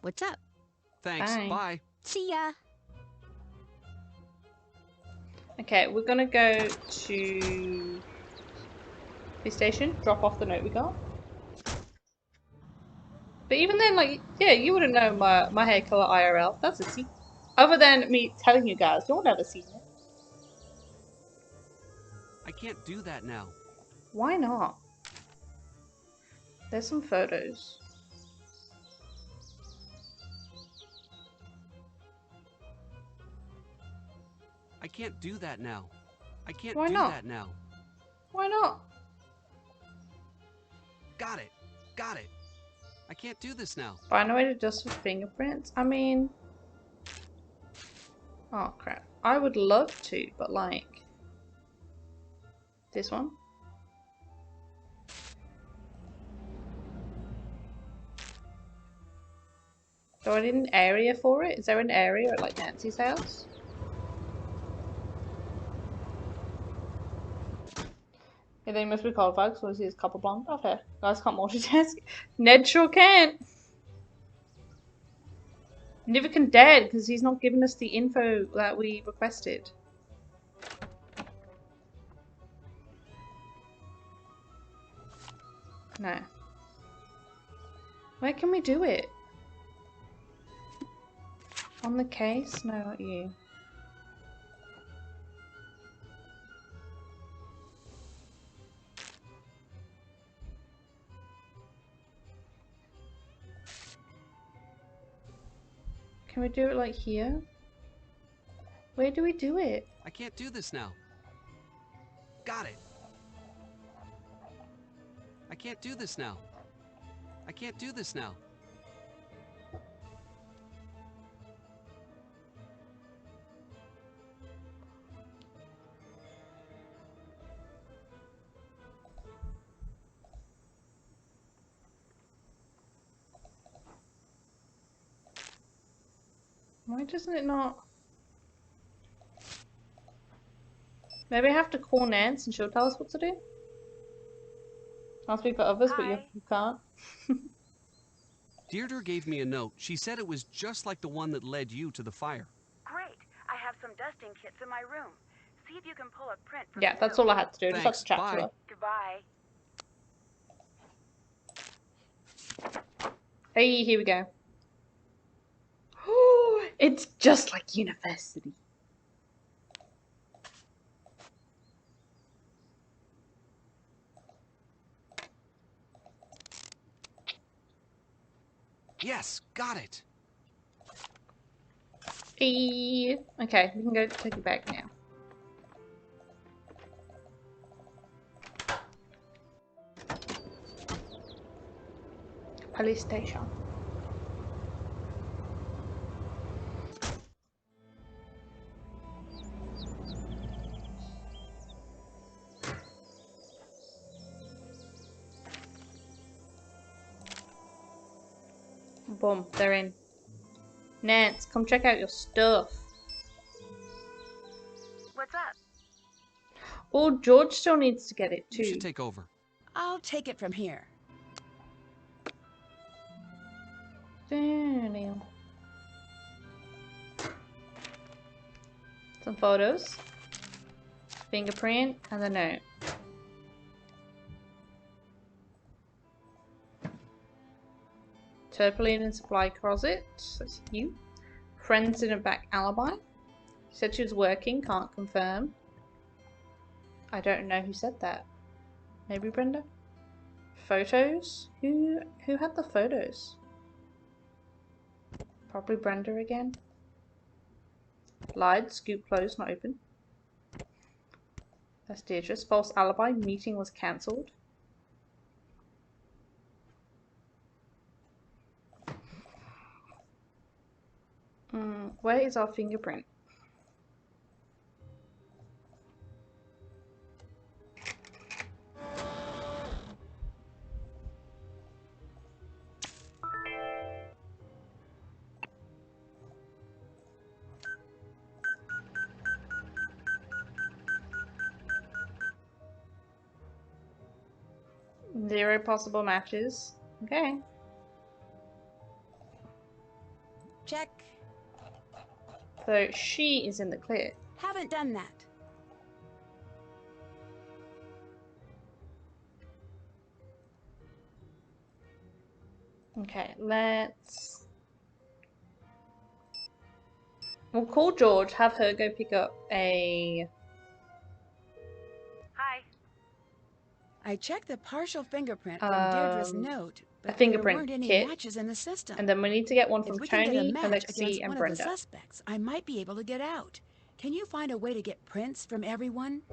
What's up? Thanks. Bye. Bye. See ya. Okay, we're gonna go to the station, drop off the note we got. But even then, like, yeah, you wouldn't know my hair color IRL. That's a secret. Other than me telling you guys, you'll never see it. I can't do that now. Why not? There's some photos. I can't do that now. I can't Why do not? that now. Why not? Got it. Got it. I can't do this now. Find a way to adjust for fingerprints? I mean... Oh, crap. I would love to, but like... This one? Do I need an area for it? Is there an area at like Nancy's house? Yeah, they must be qualified because he's copper blonde. Okay, guys can't multitask. Ned sure can. Neither can Dad because he's not giving us the info that we requested. No. Where can we do it? On the case? No, not you. Can we do it like here? Where do we do it? I can't do this now. Got it. I can't do this now. I can't do this now. Why doesn't it not? Maybe I have to call Nance and she'll tell us what to do. I'll speak for others, but you can't. Deirdre gave me a note. She said it was just like the one that led you to the fire. Great. I have some dusting kits in my room. See if you can pull a print from Yeah, the that's note. all I had to do. Just have to Thanks, chat bye. to her. Goodbye. Hey, here we go. Oh, it's just like university. Yes, got it. Hey. Okay, we can go take it back now. Police station. Boom, they're in. Nance, come check out your stuff. What's up? Oh, George still needs to get it too. You should take over. I'll take it from here. Damn. Some photos. Fingerprint and a note. Turpoline and supply closet. That's you. Friends in a back alibi. Said she was working, can't confirm. I don't know who said that. Maybe Brenda? Photos? Who had the photos? Probably Brenda again. Lied, scoop closed, not open. That's Deirdre's. False alibi, meeting was cancelled. Where is our fingerprint? Zero possible matches. Okay. Check. So she is in the clear. Haven't done that. Okay, we'll call George, have her go pick up a... Hi. I checked the partial fingerprint from Deirdre's note, a but fingerprint there weren't any kit. matches in the system. And then we need to get one from If we can get a Tony, match Alexi, against and one Brenda. of the suspects, I might be able to get out. Can you find a way to get prints from everyone?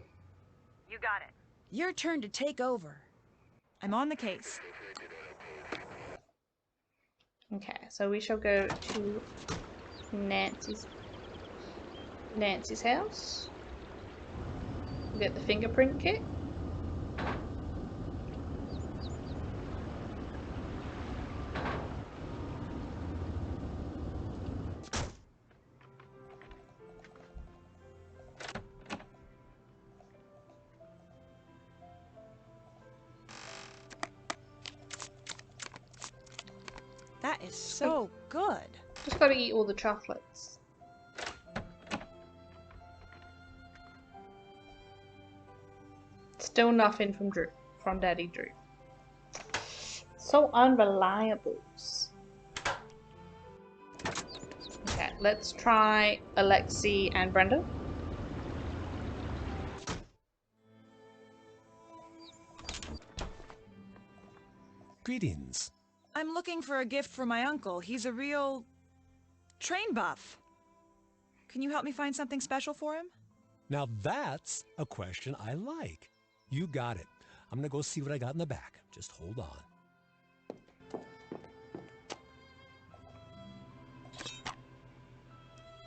You got it. Your turn to take over. I'm on the case. Okay, so we shall go to Nancy's house. We'll get the fingerprint kit. That is so good. Just gotta eat all the chocolates. Still nothing from Drew, from Daddy Drew. So unreliable. Okay, let's try Alexi and Brenda. Greetings. I'm looking for a gift for my uncle. He's a real Train buff. Can you help me find something special for him? Now that's a question I like. You got it. I'm gonna go see what I got in the back. Just hold on.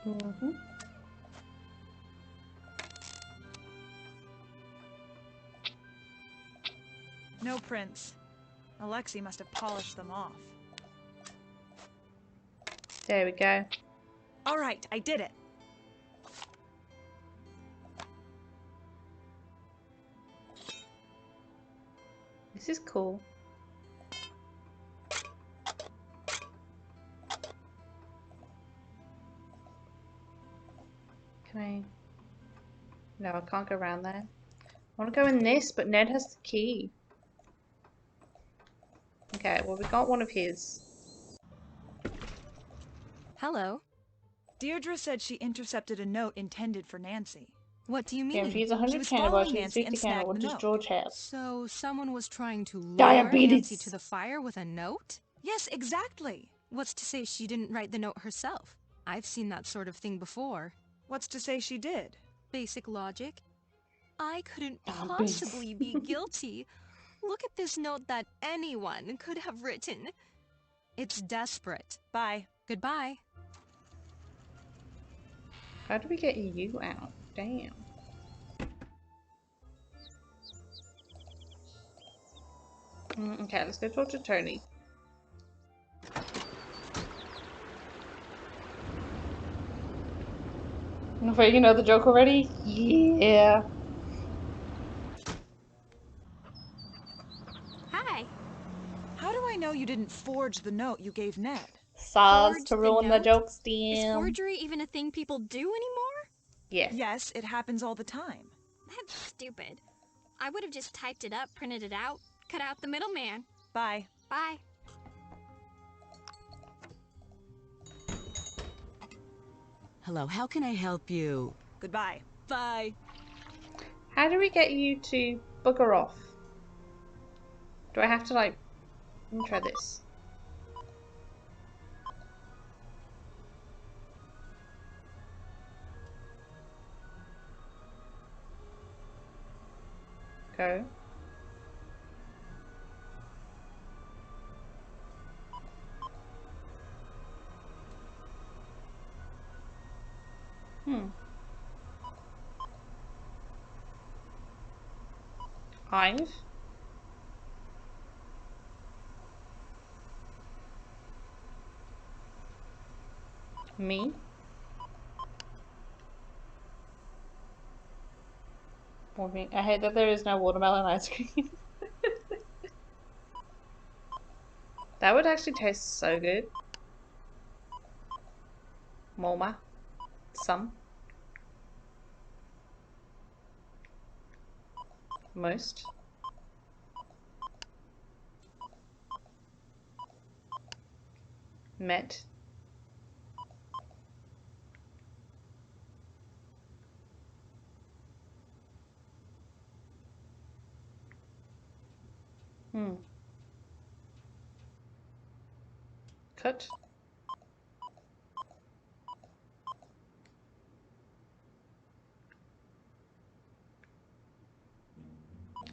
Mm-hmm. No prints. Alexei must have polished them off. There we go. All right, I did it. This is cool. Can I? No, I can't go around there. I want to go in this, but Ned has the key. Okay, well, we got one of his. Hello. Deirdre said she intercepted a note intended for Nancy. What do you Yeah, mean? if he's She 100 was candle, following she's Nancy 50 and candle. snagged What the does note. George have? So someone was trying to lure Diabetes. Nancy to the fire with a note? Yes, exactly. What's to say she didn't write the note herself? I've seen that sort of thing before. What's to say she did? Basic logic. I couldn't Diabetes. possibly be guilty. Look at this note that anyone could have written. It's desperate. Bye. Goodbye. How do we get you out? Damn. Okay, let's go talk to Tony. I'm afraid you know the joke already? Yeah. Hi. How do I know you didn't forge the note you gave Ned? Saz Forged to the ruin the note? jokes, Is damn. forgery even a thing people do anymore? Yes. Yes, it happens all the time. That's stupid. I would have just typed it up, printed it out, cut out the middleman. Bye. Bye. Hello, how can I help you? Goodbye. Bye. How do we get you to bugger off? Do I have to, like... Let me try this. Go. I've... Me? I hate that there is no watermelon ice cream. That would actually taste so good. Moma. Some. Most. Met. Cut.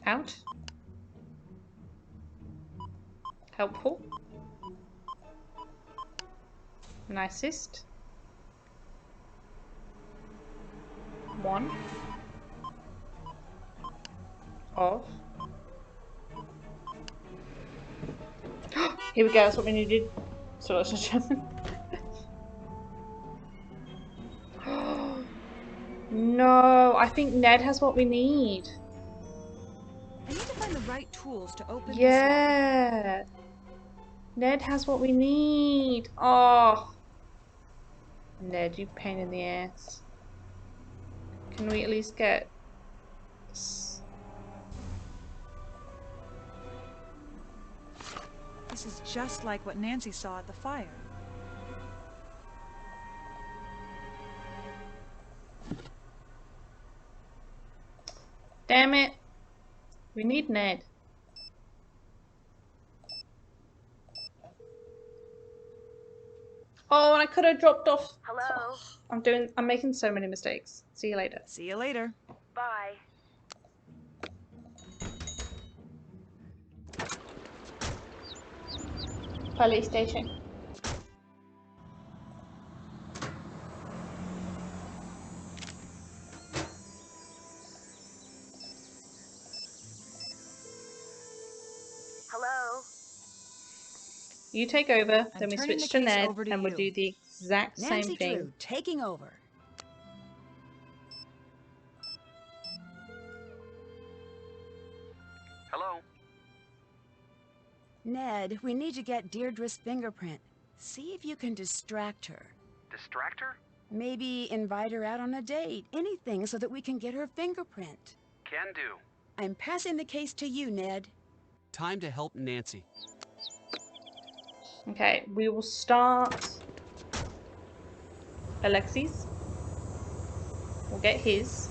Out. Helpful. Nicest. One. Of. Here we go, that's what we needed. So let's just No, I think Ned has what we need. I need to find the right tools to open this Yeah. Ned has what we need. Oh. Ned, you pain in the ass. Can we at least get... This is just like what Nancy saw at the fire. Damn it. We need Ned. Oh, and I could have dropped off. Hello? I'm making so many mistakes. See you later. See you later. Bye. Police station. Hello? You take over, I'm then we turning switch the to case Ned, over to and we'll you. do the exact same Nancy thing. Drew, taking over. Hello? Ned, we need to get Deirdre's fingerprint. See if you can distract her. Distract her? Maybe invite her out on a date. Anything so that we can get her fingerprint. Can do. I'm passing the case to you, Ned. Time to help Nancy. Okay, we will start Alexis. We'll get his.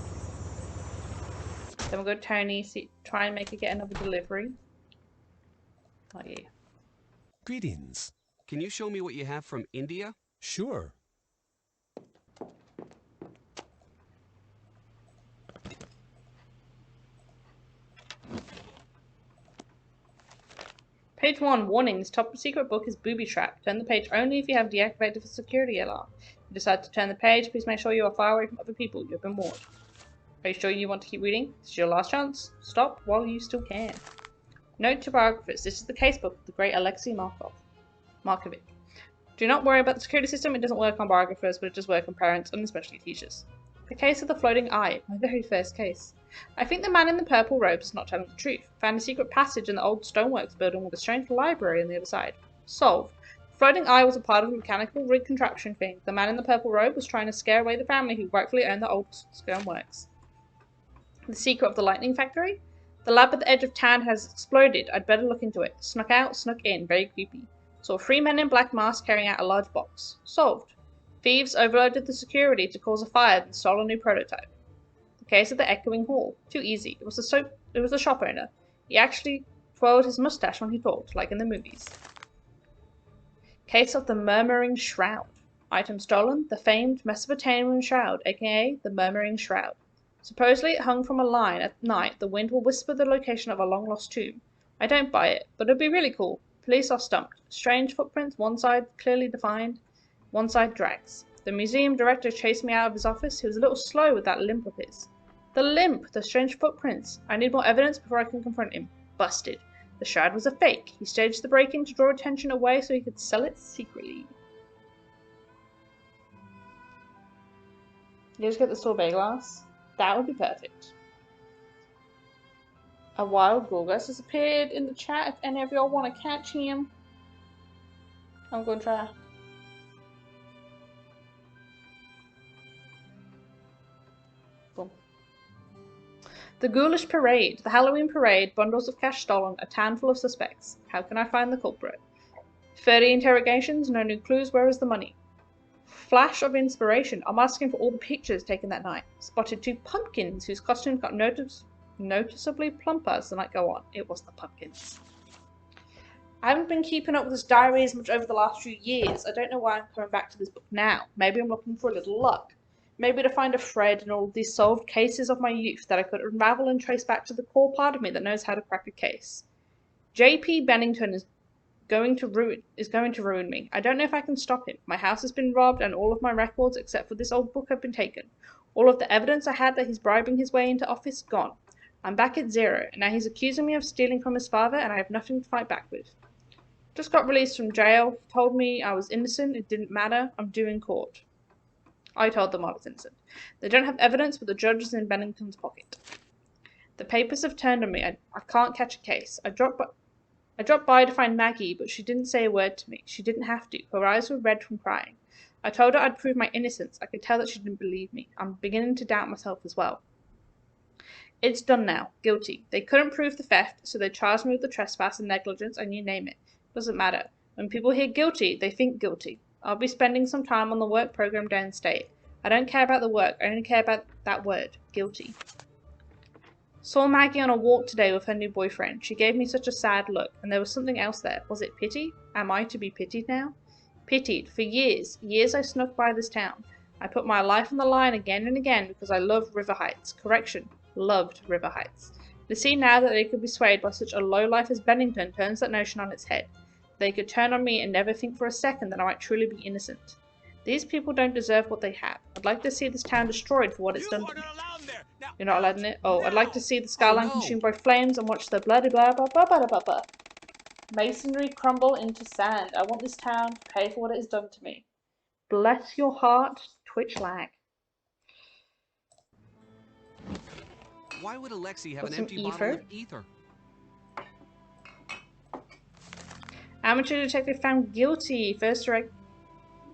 Then we'll go to Tony, try and make her get another delivery. Oh yeah. Greetings. Can you show me what you have from India? Sure. Page 1, warning, this top secret book is booby trapped. Turn the page only if you have deactivated the security alarm. If you decide to turn the page, please make sure you are far away from other people. You have been warned. Are you sure you want to keep reading? This is your last chance. Stop while you still can. Note to biographers, this is the casebook of the great Alexei Markovic. Do not worry about the security system, it doesn't work on biographers, but it does work on parents and especially teachers. The case of the floating eye, my very first case. I think the man in the purple robe is not telling the truth. Found a secret passage in the old stoneworks building with a strange library on the other side. Solved. The floating eye was a part of a mechanical rig contraption thing. The man in the purple robe was trying to scare away the family who rightfully owned the old stoneworks. The secret of the lightning factory? The lab at the edge of town has exploded. I'd better look into it. Snuck out, snuck in. Very creepy. Saw 3 men in black masks carrying out a large box. Solved. Thieves overloaded the security to cause a fire and stole a new prototype. The case of the echoing hall. Too easy. It was the shop owner. He actually twirled his mustache when he talked, like in the movies. Case of the murmuring shroud. Item stolen. The famed Mesopotamian shroud, aka the murmuring shroud. Supposedly it hung from a line. At night, the wind will whisper the location of a long-lost tomb. I don't buy it, but it'd be really cool. Police are stumped. Strange footprints, one side clearly defined, one side drags. The museum director chased me out of his office. He was a little slow with that limp of his. The limp! The strange footprints. I need more evidence before I can confront him. Busted. The shroud was a fake. He staged the break-in to draw attention away so he could sell it secretly. You just get the sorbet glass? That would be perfect. A wild Gorgas has appeared in the chat if any of y'all want to catch him. I'm going to try. Boom. The Ghoulish Parade. The Halloween Parade. Bundles of cash stolen. A town full of suspects. How can I find the culprit? 30 interrogations. No new clues. Where is the money? Flash of inspiration. I'm asking for all the pictures taken that night. Spotted 2 pumpkins whose costumes got noticeably plumper as the night go on. It was the pumpkins. I haven't been keeping up with this diary as much over the last few years. I don't know why I'm coming back to this book now. Maybe I'm looking for a little luck. Maybe to find a thread in all of these solved cases of my youth that I could unravel and trace back to the core part of me that knows how to crack a case. J.P. Bennington is going to ruin me. I don't know if I can stop him. My house has been robbed and all of my records except for this old book have been taken. All of the evidence I had that he's bribing his way into office gone. I'm back at 0 and now he's accusing me of stealing from his father and I have nothing to fight back with. Just got released from jail. Told me I was innocent. It didn't matter. I'm due in court. I told them I was innocent. They don't have evidence, but the judge is in Bennington's pocket. The papers have turned on me. I can't catch a case. I dropped by to find Maggie, but she didn't say a word to me. She didn't have to. Her eyes were red from crying. I told her I'd prove my innocence. I could tell that she didn't believe me. I'm beginning to doubt myself as well. It's done now. Guilty. They couldn't prove the theft, so they charged me with the trespass and negligence, and you name it. Doesn't matter. When people hear guilty, they think guilty. I'll be spending some time on the work program downstate. I don't care about the work. I only care about that word. Guilty. Saw Maggie on a walk today with her new boyfriend. She gave me such a sad look, and there was something else there. Was it pity? Am I to be pitied now? Pitied. For years I snuck by this town. I put my life on the line again and again because I love River Heights. Correction, loved River Heights. To see now that they could be swayed by such a lowlife as Bennington turns that notion on its head. They could turn on me and never think for a second that I might truly be innocent. These people don't deserve what they have. I'd like to see this town destroyed for what it's done to me. You're not allowed in it? Oh, I'd like to see the skyline consumed by flames and watch the bloody blah blah blah blah blah blah. Masonry crumble into sand. I want this town to pay for what it has done to me. Bless your heart, Twitch lag. Why would Alexei have Got an some empty bottle of ether? Amateur detective found guilty. First direct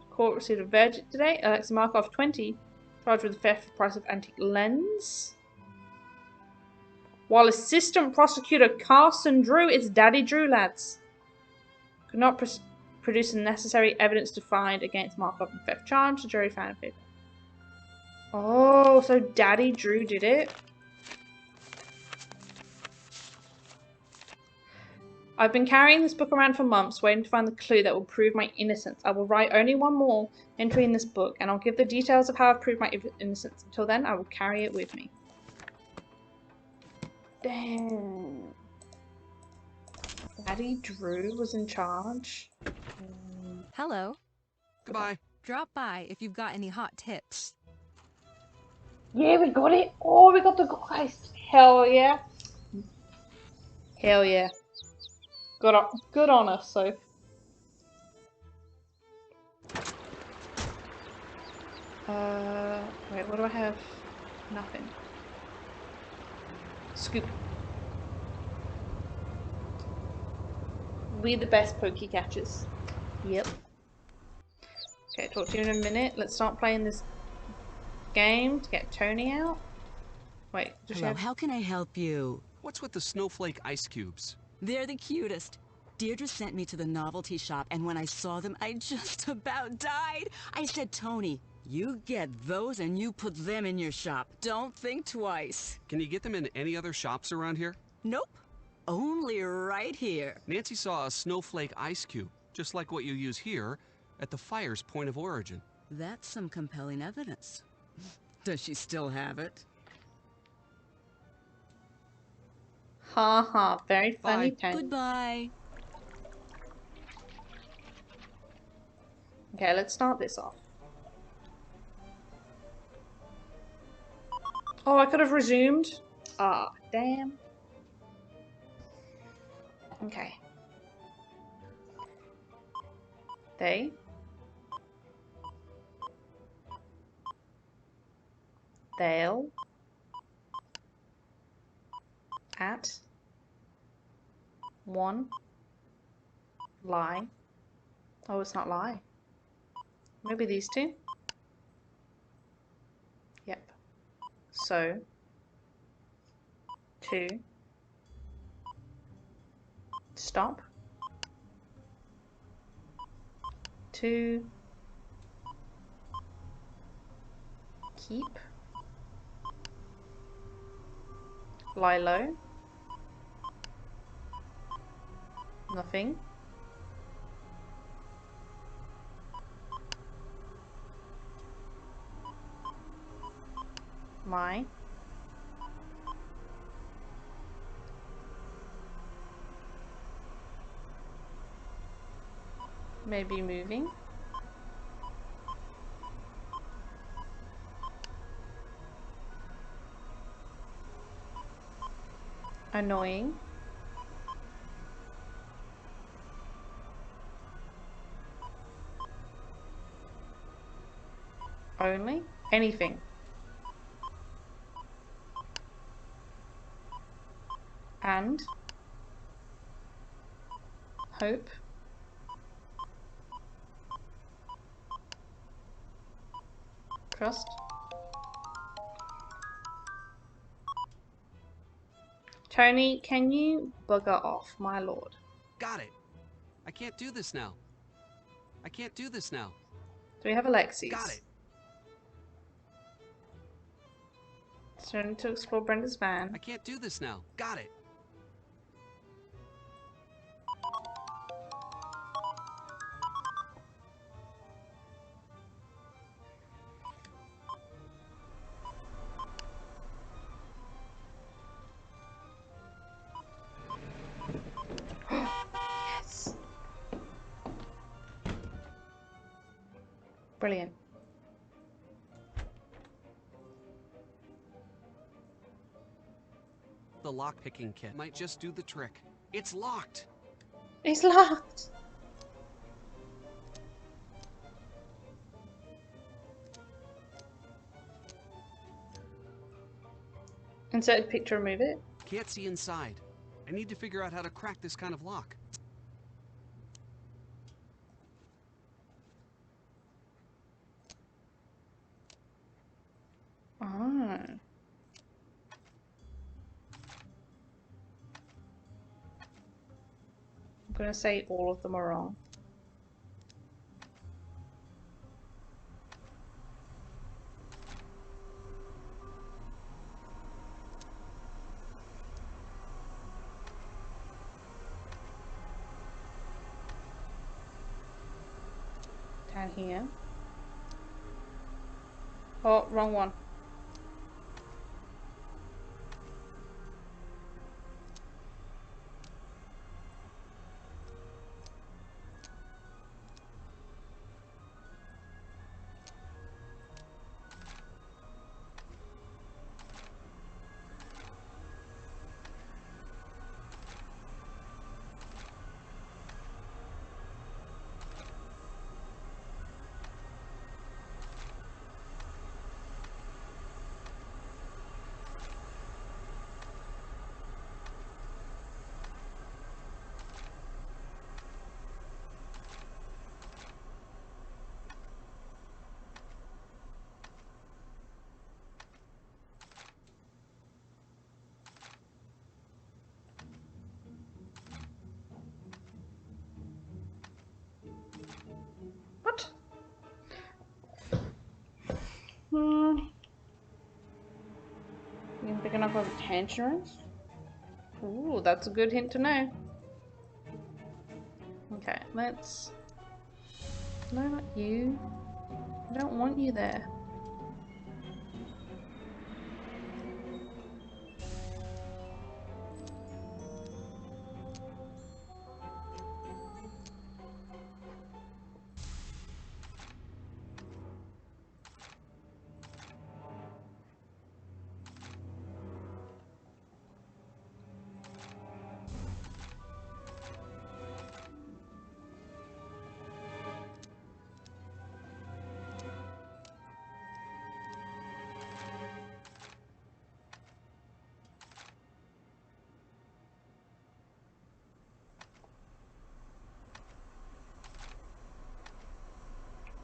court received a verdict today. Alexei Markov, 20, charged with the theft of price of antique lens. While Assistant Prosecutor Carson Drew, it's Daddy Drew, lads, could not produce the necessary evidence to find against Markov and theft charge, the jury found in favor. Oh, so Daddy Drew did it? I've been carrying this book around for months, waiting to find the clue that will prove my innocence. I will write only one more entry in this book, and I'll give the details of how I've proved my innocence. Until then, I will carry it with me. Damn. Daddy Drew was in charge. Hello. Goodbye. Drop by if you've got any hot tips. Yeah, we got it. Oh, we got the guys. Hell yeah. Hell yeah. Good on us, so. Wait, what do I have? Nothing. Scoop. We're the best pokey catchers. Yep. Okay, talk to you in a minute. Let's start playing this game to get Tony out. Wait, hello, how can I help you? What's with the snowflake ice cubes? They're the cutest. Deirdre sent me to the novelty shop, and when I saw them, I just about died. I said, Tony, you get those and you put them in your shop. Don't think twice. Can you get them in any other shops around here? Nope. Only right here. Nancy saw a snowflake ice cube, just like what you use here, at the fire's point of origin. That's some compelling evidence. Does she still have it? Ha ha, very funny, Tony. Goodbye. Okay, let's start this off. Oh, I could have resumed. Ah, damn. Okay. They'll at one lie. Oh, it's not lie. Maybe these two? Yep. So, two, stop, two, keep, lie low, nothing, my, maybe moving, annoying, only, anything, and, hope, trust, Tony, can you bugger off, my lord? Got it. I can't do this now. I can't do this now. Do we have Alexis? Got it. Starting to explore Brenda's van. I can't do this now. Got it. Brilliant. The lock-picking kit might just do the trick. It's locked! It's locked! Insert picture, remove it. Can't see inside. I need to figure out how to crack this kind of lock. Oh. I'm gonna say all of them are wrong. Down here. Oh, wrong one. What? You picking up on tangerines? Ooh, that's a good hint to know. Okay, let's... No, not you. I don't want you there.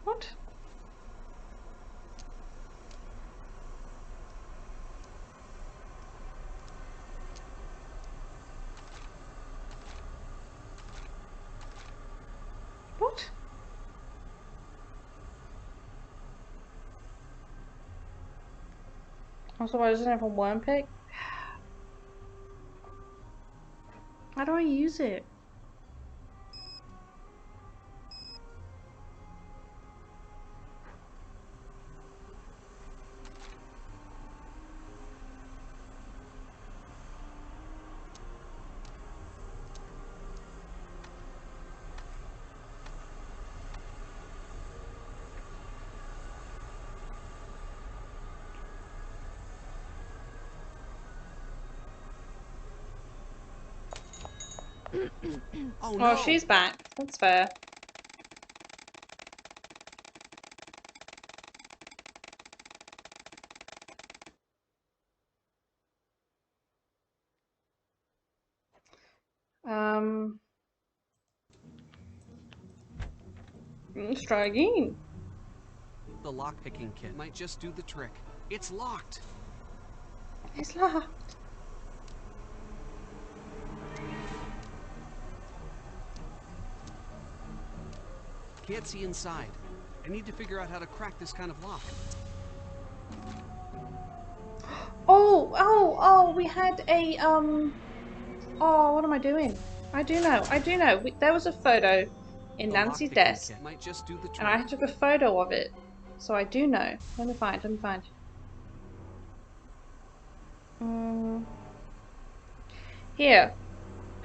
What? What? Also, I doesn't have a worm pick? How do I use it? Oh no! Oh, she's back. That's fair. Let's try again. The lock-picking kit might just do the trick. It's locked! It's locked. Can't see inside. I need to figure out how to crack this kind of lock. Oh, we had a, oh, what am I doing? I do know. There was a photo in Nancy's desk, Might just do the trick. and I took a photo of it. So I do know. Let me find. Here.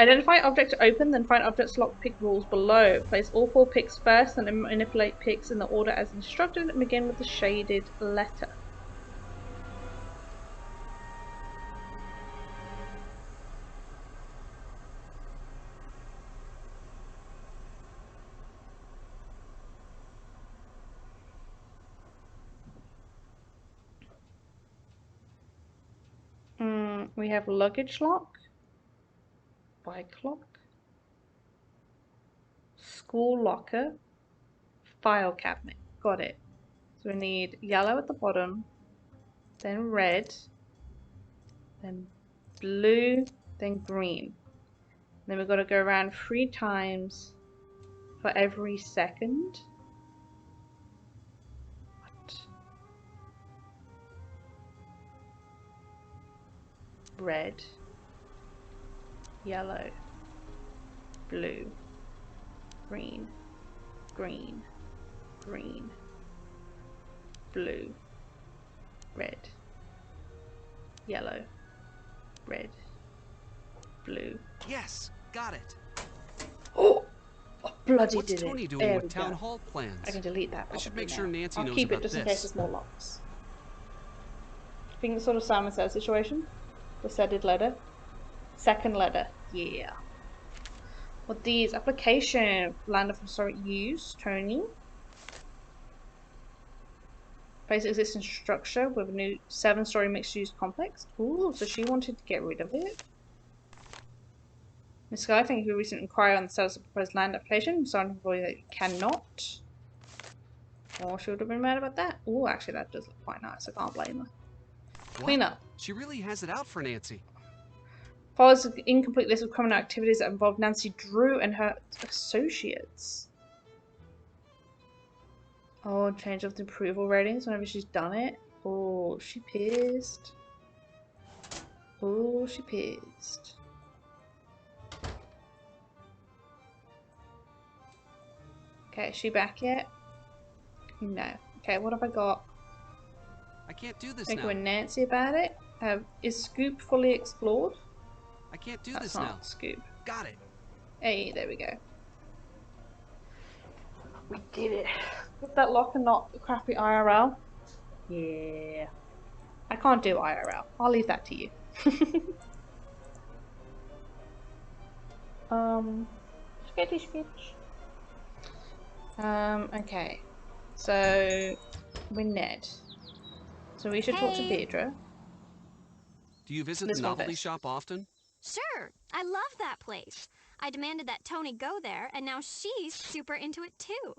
Identify object to open, then find object's lockpick rules below. Place all 4 picks first, then manipulate picks in the order as instructed, and begin with the shaded letter. We have luggage lock, bike lock, school locker, file cabinet. Got it. So we need yellow at the bottom, then red, then blue, then green. Then we've got to go around 3 times for every second. What? Red, yellow, blue, green, green, green, blue, red, yellow, red, blue. Yes, got it. Oh, bloody What's did Tony it. doing There with we town go. hall plans? I can delete that. I should probably make sure now. Nancy I'll knows keep it about just in this. case there's more locks. I think the sort of Simon Says situation. The said letter. Second letter. Yeah. What these? Application. Land of historic use. Tony. Place existing structure with a new 7-story mixed-use complex. Ooh, so she wanted to get rid of it. Miss Sky, thank you for your recent inquiry on the status of proposed land application. Sorry to avoid that you cannot. Or she would have been mad about that. Ooh, actually that does look quite nice. I can't blame her. What? Clean up. She really has it out for Nancy. Follows an incomplete list of criminal activities that involve Nancy Drew and her associates. Oh, change of the approval ratings whenever she's done it. Oh, she pissed. Oh, she pissed. Okay, is she back yet? No. Okay, what have I got? I can't do this Thinking now. with Nancy about it. Is Scoop fully explored? I can't do That's this not now. Scoop. Got it. Hey, there we go. We did it. With that lock and not the crappy IRL. Yeah. I can't do IRL. I'll leave that to you. Sketchy sketch. Okay. So, we're Ned. So we should talk to Deirdre. Do you visit This the one novelty first. shop often? Sure, I love that place. I demanded that Tony go there, and now she's super into it too.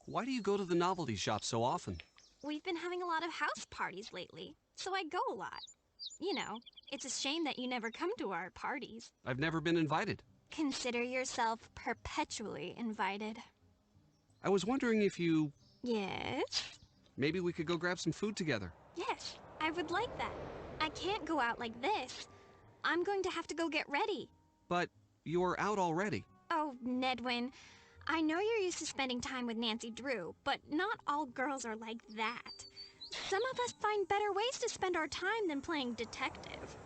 Why do you go to the novelty shop so often? We've been having a lot of house parties lately, so I go a lot. You know, it's a shame that you never come to our parties. I've never been invited. Consider yourself perpetually invited. I was wondering if you... Yes? Maybe we could go grab some food together. Yes, I would like that. I can't go out like this. I'm going to have to go get ready. But you're out already. Oh, Nedwin, I know you're used to spending time with Nancy Drew, but not all girls are like that. Some of us find better ways to spend our time than playing detective.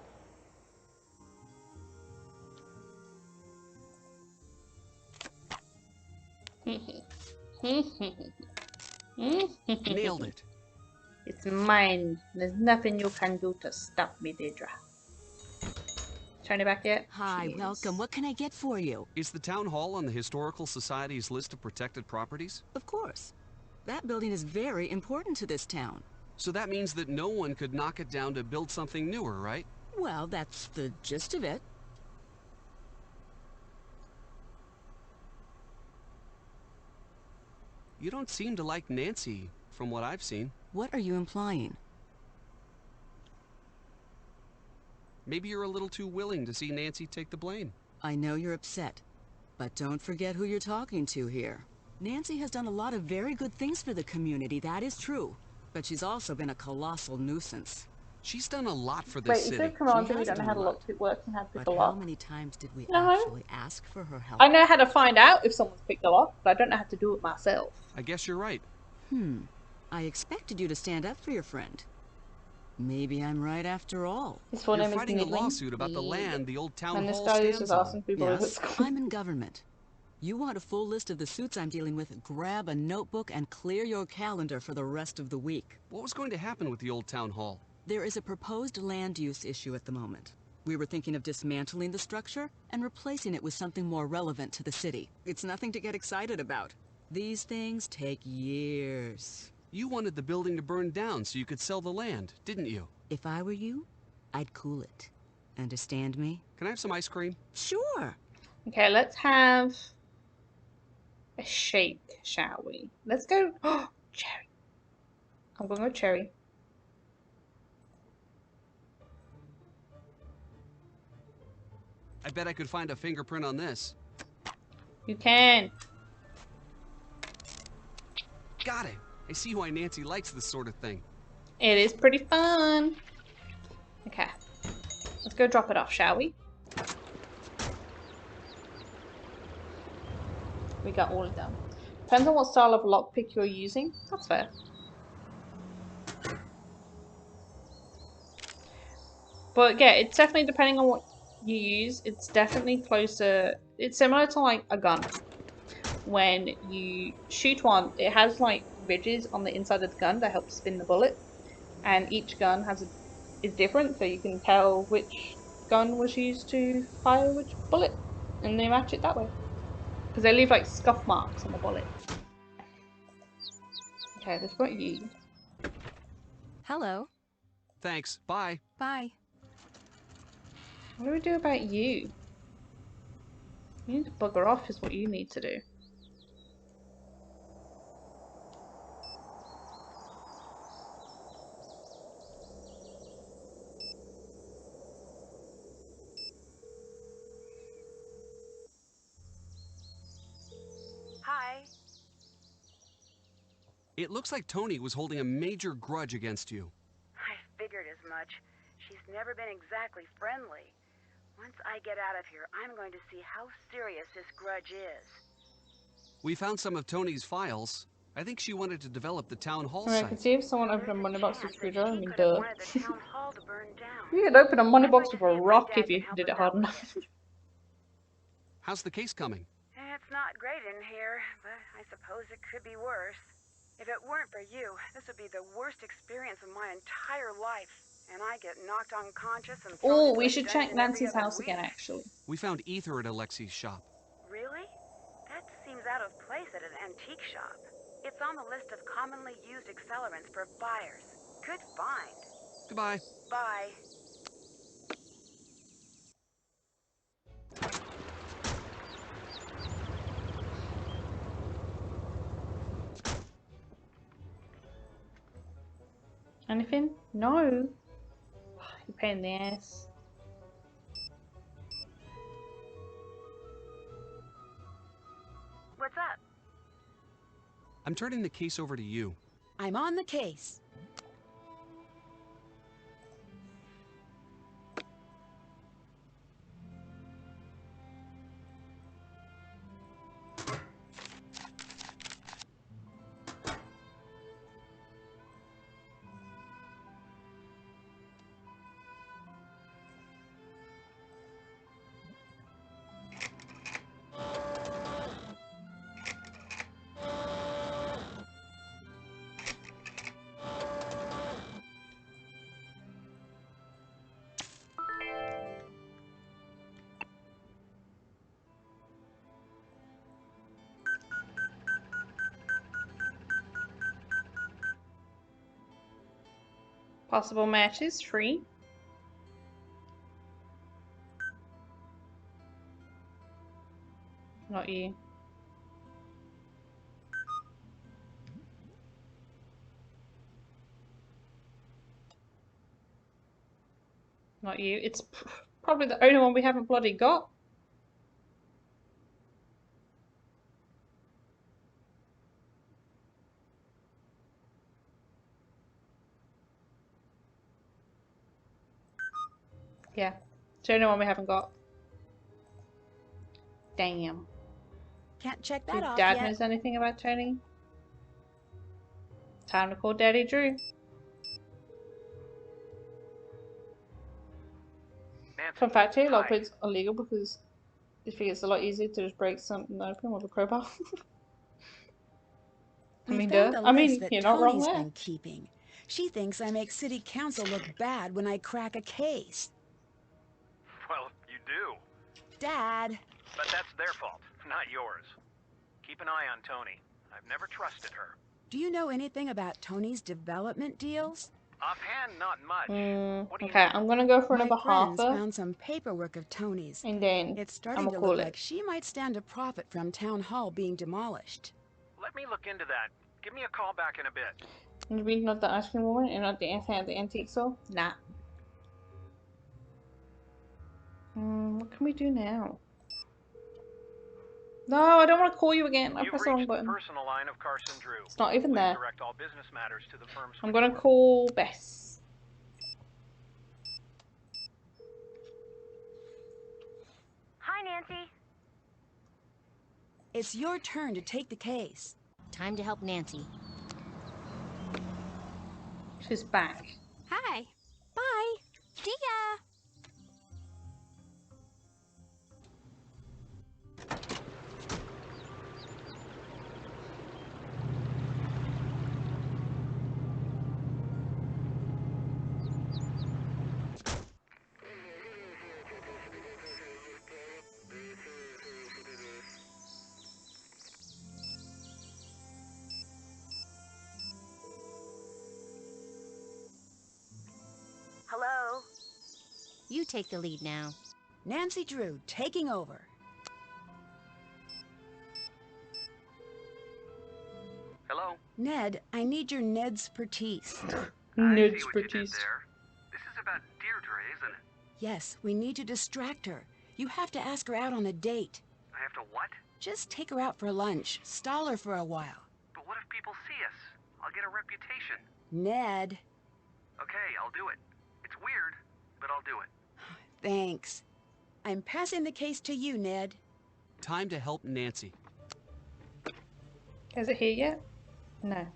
Nailed it. It's mine. There's nothing you can do to stop me, Deirdre. Tony back yet? Hi, welcome. What can I get for you? Is the town hall on the Historical Society's list of protected properties? Of course. That building is very important to this town. So that means that no one could knock it down to build something newer, right? Well, that's the gist of it. You don't seem to like Nancy, from what I've seen. What are you implying? Maybe you're a little too willing to see Nancy take the blame. I know you're upset, but don't forget who you're talking to here. Nancy has done a lot of very good things for the community, that is true. But she's also been a colossal nuisance. She's done a lot for this Wait, city. is it command She we has don't know done how a to lot. lock it works and how to pick But a how lock? many times did we No. actually ask for her help? I know how to find out if someone's picked a lock, but I don't know how to do it myself. I guess you're right. I expected you to stand up for your friend. Maybe I'm right after all. His full You're name is fighting a Middling. lawsuit about the land the old town And this hall guy is just stands on. asking people over at Yes, school. I'm in government. You want a full list of the suits I'm dealing with, grab a notebook and clear your calendar for the rest of the week. What was going to happen with the old town hall? There is a proposed land use issue at the moment. We were thinking of dismantling the structure and replacing it with something more relevant to the city. It's nothing to get excited about. These things take years. You wanted the building to burn down so you could sell the land, didn't you? If I were you, I'd cool it. Understand me? Can I have some ice cream? Sure. Okay, let's have a shake, shall we? Let's go. Oh, cherry. I'm going to go cherry. I bet I could find a fingerprint on this. You can. Got it. I see why Nancy likes this sort of thing. It is pretty fun. Okay. Let's go drop it off, shall we? We got all of them. Depends on what style of lockpick you're using. That's fair. But yeah, it's definitely depending on what you use. It's definitely closer. It's similar to like a gun. When you shoot one, it has like ridges on the inside of the gun that help spin the bullet. And each gun is different, so you can tell which gun was used to fire which bullet. And they match it that way. Because they leave like scuff marks on the bullet. Okay, they've got you. Hello. Thanks. Bye. Bye. What do we do about you? You need to bugger off is what you need to do. Hi. It looks like Tony was holding a major grudge against you. I figured as much. She's never been exactly friendly. Once I get out of here, I'm going to see how serious this grudge is. We found some of Tony's files. I think she wanted to develop the town hall I mean, I site. can see if someone opened a money box with a screwdriver. I mean, Could have duh. wanted the town hall to burn down. You could open a money I'm box going with to a see if my rock dad if you can help did it us hard out with enough. it. How's the case coming? It's not great in here, but I suppose it could be worse. If it weren't for you, this would be the worst experience of my entire life. And I get knocked unconscious and thrown Oh, into we a should dungeon check Nancy's every other house again, week. actually. We found ether at Alexi's shop. Really? That seems out of place at an antique shop. It's on the list of commonly used accelerants for fires. Good find. Goodbye. Bye. Anything? No. You pain in the ass. What's up? I'm turning the case over to you. I'm on the case. Possible matches, free. Not you. Not you. It's probably the only one we haven't bloody got. Yeah. It's the only one we haven't got. Damn. Can't check Do that off Dad yet. knows anything about Tony? Time to call Daddy Drew. Fun fact here, Hi. logpics are illegal because they figure it's a lot easier to just break something open with a crowbar. We found a list that you're not wrong Tony's there. been keeping. She thinks I make city council look bad when I crack a case. Well, you do. Dad, But that's their fault, not yours. Keep an eye on Tony. I've never trusted her. do you know anything about Tony's development deals? Offhand, not much. What do you Okay, need? I'm gonna go for My another half friends found some paperwork of Tony's. and then It's I'm starting gonna to call look it. like she might stand a profit from Town Hall being demolished. Let me look into that. Give me a call back in a bit. You reading of the ice cream woman and not the inside of the antique store? Nah. What can we do now? No, I don't want to call you again. I You've pressed the wrong reached the button. personal line of Carson Drew. It's not even Please there. direct all business matters to the firm's I'm gonna switchboard. call Bess. Hi, Nancy. It's your turn to take the case. Time to help Nancy. She's back. Hi. Bye. See ya. Hello? You take the lead now. Nancy Drew, taking over. Hello? Ned, I need your Ned's expertise. I see what Ned's you did expertise. there. This is about Deirdre, isn't it? Yes, we need to distract her. You have to ask her out on a date. I have to what? Just take her out for lunch. Stall her for a while. But what if people see us? I'll get a reputation. Ned, Okay, I'll do it. It's weird, but I'll do it. thanks. I'm passing the case to you, Ned. Time to help Nancy. Is it here yet? No.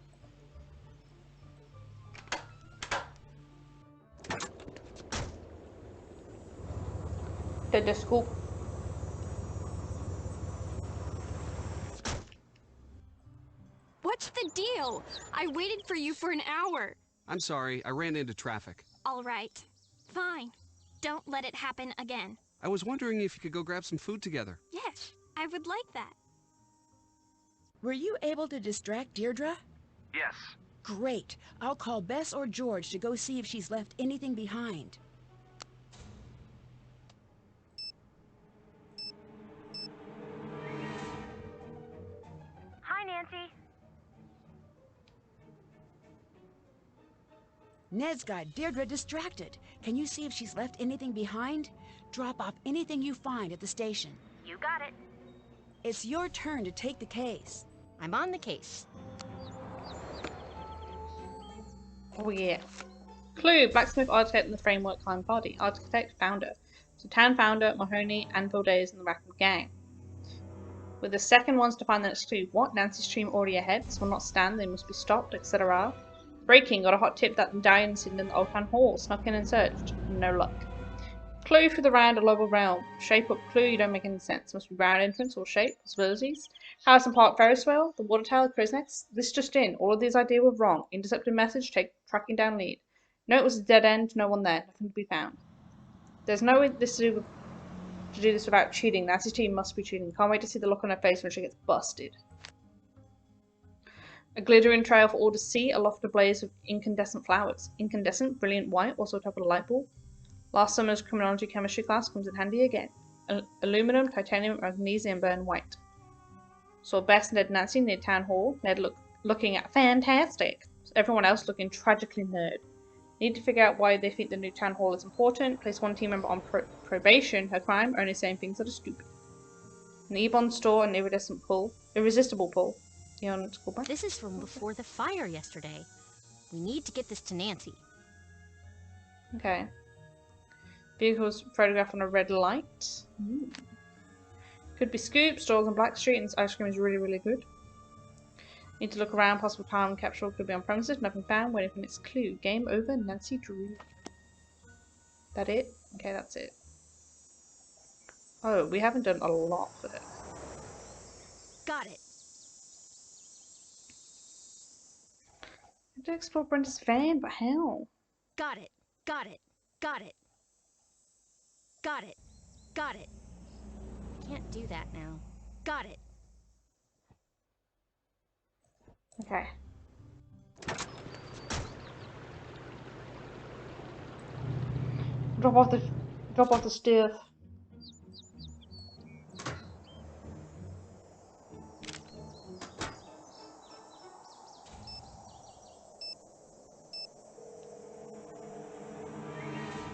The scoop. What's the deal? I waited for you for an hour. I'm sorry, I ran into traffic. All right. Fine. Don't let it happen again. I was wondering if you could go grab some food together. Yes, I would like that. Were you able to distract Deirdre? Yes. Great. I'll call Bess or George to go see if she's left anything behind. Hi, Nancy. Ned's got Deirdre distracted. Can you see if she's left anything behind? Drop off anything you find at the station. You got it. It's your turn to take the case. I'm on the case. Oh yeah. Clue: blacksmith, architect, and the framework climb party. Architect, founder. So town founder, Mahoney, Anvil Days, and the Rackham gang. With the second ones to find the next clue. What? Nancy's stream already ahead. This will not stand. They must be stopped, etc. Breaking. Got a hot tip that the Diane incident in the Old Town Hall. Snuck in and searched. No luck. Clue through the round, a global realm. Shape up clue, you don't make any sense. Must be round entrance or shape. Possibilities. Harrison Park, Ferris wheel. The water tower, crow's nest. This just in. All of these ideas were wrong. Intercepted message, tracking down lead. Note was a dead end, no one there. Nothing to be found. There's no way to do this without cheating. Nancy's team must be cheating. Can't wait to see the look on her face when she gets busted. A glittering trail for all to see, aloft ablaze with incandescent flowers. Incandescent, brilliant white, also top of the light bulb. Last summer's criminology chemistry class comes in handy again. Aluminum, titanium, magnesium burn white. Saw Bess, Ned, Nancy near town hall. Ned looking at fantastic. Everyone else looking tragically nerd. Need to figure out why they think the new town hall is important. Place one team member on probation. Her crime, only saying things that are stupid. An Ebon store, an irresistible pull. This is from before the fire yesterday. We need to get this to Nancy. Okay. Vehicles photographed on a red light. Could be Scoop, stores on Black Street, and this ice cream is really, really good. Need to look around, possible time capsule could be on premises, nothing found, waiting for next clue. Game over, Nancy Drew. That it? Okay, that's it. Oh, we haven't done a lot for her. Got it. I did explore Brenda's van, but how? Got it. Got it. Got it. Got it. Got it. I can't do that now. Got it. Okay. Drop off the stuff.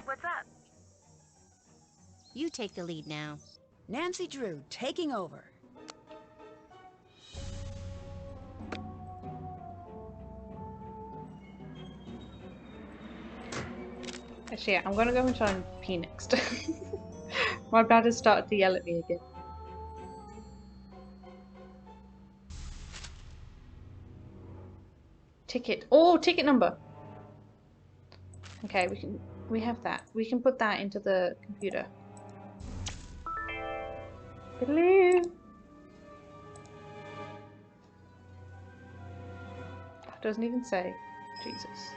What's up? You take the lead now. Nancy Drew, taking over. Actually, yeah, I'm gonna go and try and pee next. My bladder started to yell at me again. Ticket. Oh, ticket number. Okay, we have that. We can put that into the computer. Hello. Doesn't even say. Jesus.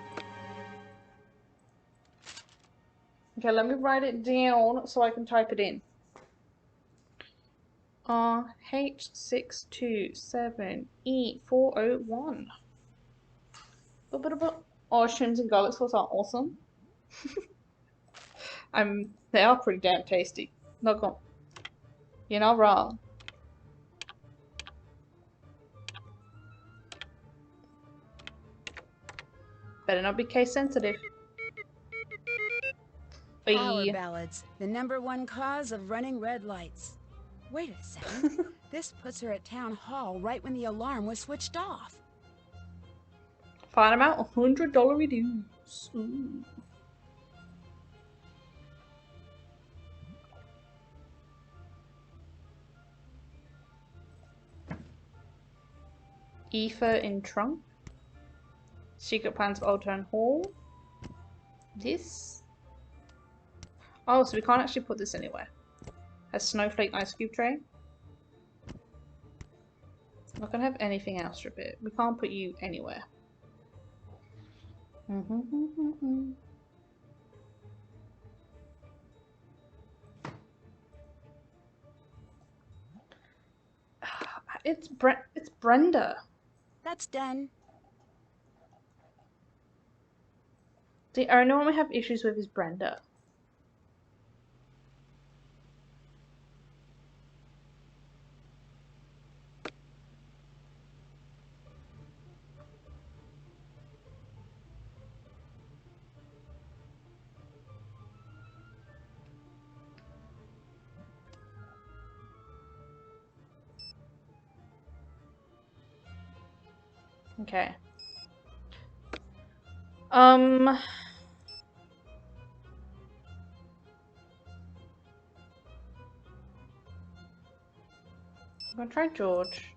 Okay, let me write it down so I can type it in. RH627E401. Oh, shrimps and garlic sauce are awesome. They are pretty damn tasty. Not gonna, you're not wrong. Better not be case sensitive. Power ballads, the #1 cause of running red lights. Wait a second. This puts her at town hall right when the alarm was switched off. Fine amount, $100 reduce. Ooh. Ether in trunk. Secret plans for Old Town Hall. This. Oh, so we can't actually put this anywhere. A snowflake ice cube tray. Not gonna have anything else for a bit. We can't put you anywhere. It's Brenda. That's done. The only one we have issues with is Brenda. Okay. I'm gonna try George.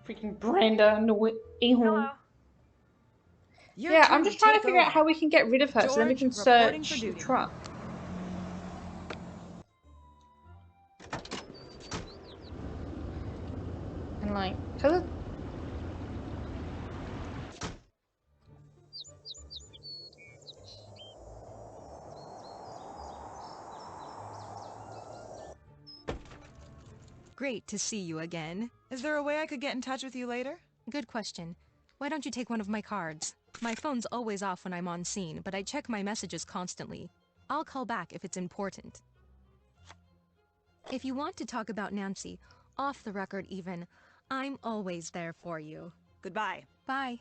Freaking Brenda, no Hello. Yeah, I'm just trying to figure out how we can get rid of her so then we can search the truck. And like, cause Great to see you again. Is there a way I could get in touch with you later? Good question. Why don't you take one of my cards? My phone's always off when I'm on scene, but I check my messages constantly. I'll call back if it's important. If you want to talk about Nancy, off the record even, I'm always there for you. Goodbye. Bye.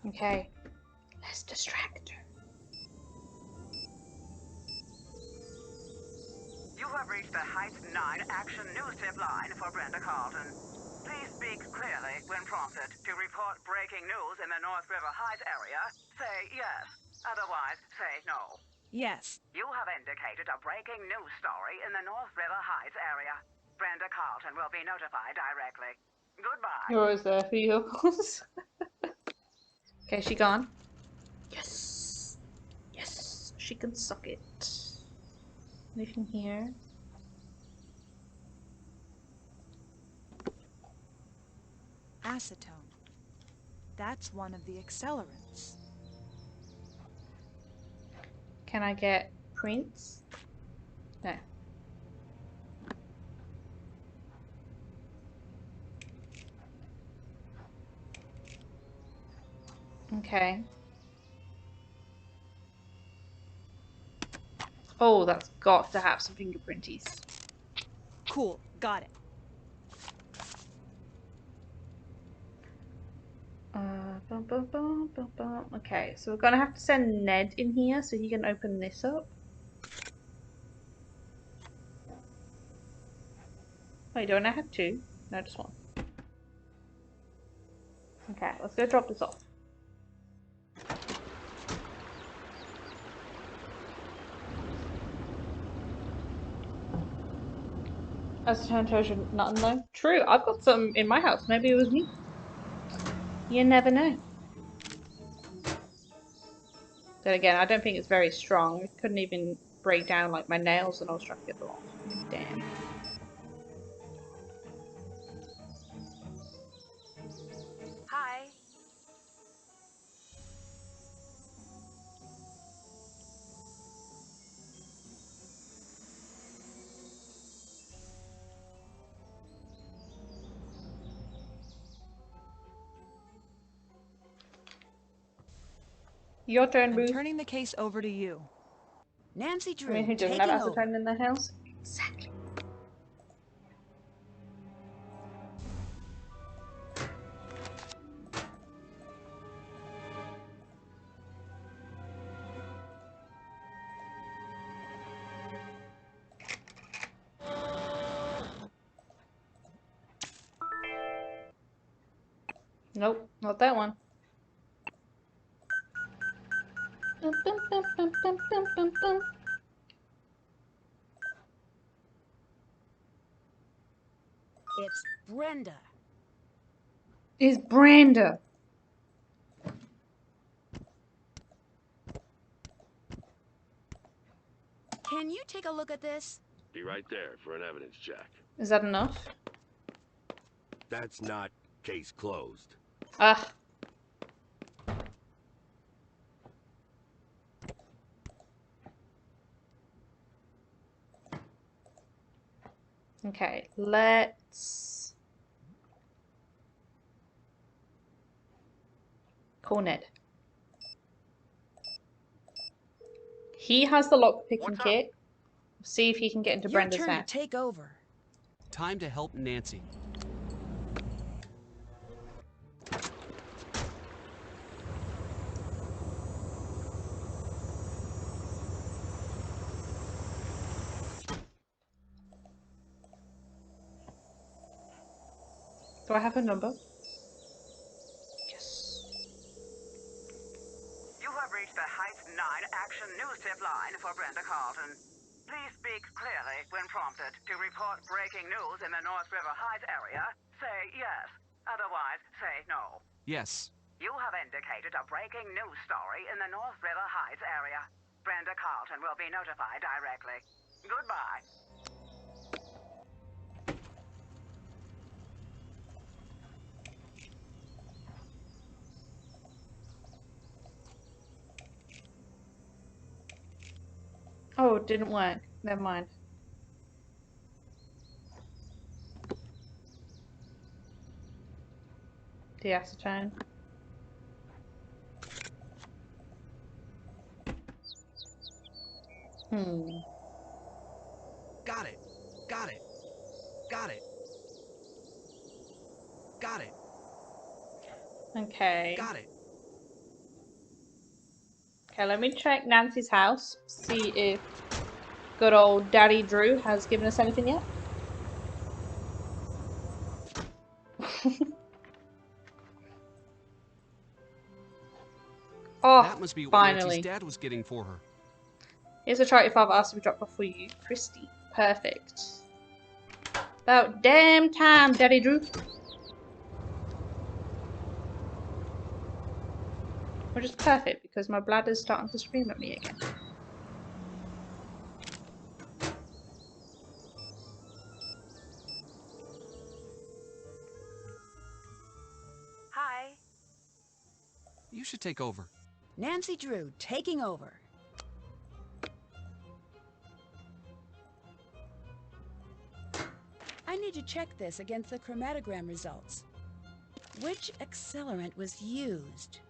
okay. Let's distract her. You have reached the Heights 9 Action News Tip line for Brenda Carlton. Please speak clearly when prompted. To report breaking news in the North River Heights area, say yes. Otherwise, say no. Yes. You have indicated a breaking news story in the North River Heights area. Brenda Carlton will be notified directly. Goodbye. You're always there for yours. Okay, she gone. Yes. Yes. She can suck it. Anything here? Acetone. That's one of the accelerants. Can I get prints? No. Okay. Oh, that's got to have some fingerprinties. Cool, got it. Bum, bum, bum, bum, bum. Okay, so we're gonna have to send Ned in here so he can open this up. Wait, don't I have two? No, just one. Okay, let's go drop this off. As a total, not unknown. True, I've got some in my house. Maybe it was me. You never know. Then again, I don't think it's very strong. It couldn't even break down like my nails and I was trying to get them off. Damn. Hi. Your turn, I'm Boo. turning the case over to you. Nancy I mean, Drew, who doesn't have taking over. acetone in their house? Exactly. Nope, not that one. Bum, bum, bum, bum, bum, bum, bum, bum. It's Brenda. Is Brenda. Can you take a look at this? Be right there for an evidence check. Is that enough? That's not case closed. Ah. Okay, let's call Ned. He has the lock picking kit. See if he can get into Your Brenda's turn house. to take over. Time to help Nancy. Do I have a number? Yes. You have reached the Heights 9 Action News Tip line for Brenda Carlton. Please speak clearly when prompted. To report breaking news in the North River Heights area, say yes. Otherwise, say no. Yes. You have indicated a breaking news story in the North River Heights area. Brenda Carlton will be notified directly. Goodbye. Oh, it didn't work. Never mind. The acetone. Got it. Got it. Got it. Got it. Okay. Got it. Okay, let me check Nancy's house. See if good old Daddy Drew has given us anything yet. Oh, That must be what finally. Nancy's dad was getting for her. Here's a chart your father asked to be dropped off for you. Christy. Perfect. About damn time, Daddy Drew. Which is perfect because my bladder's starting to scream at me again. Hi. You should take over. Nancy Drew, taking over. I need to check this against the chromatogram results. Which accelerant was used?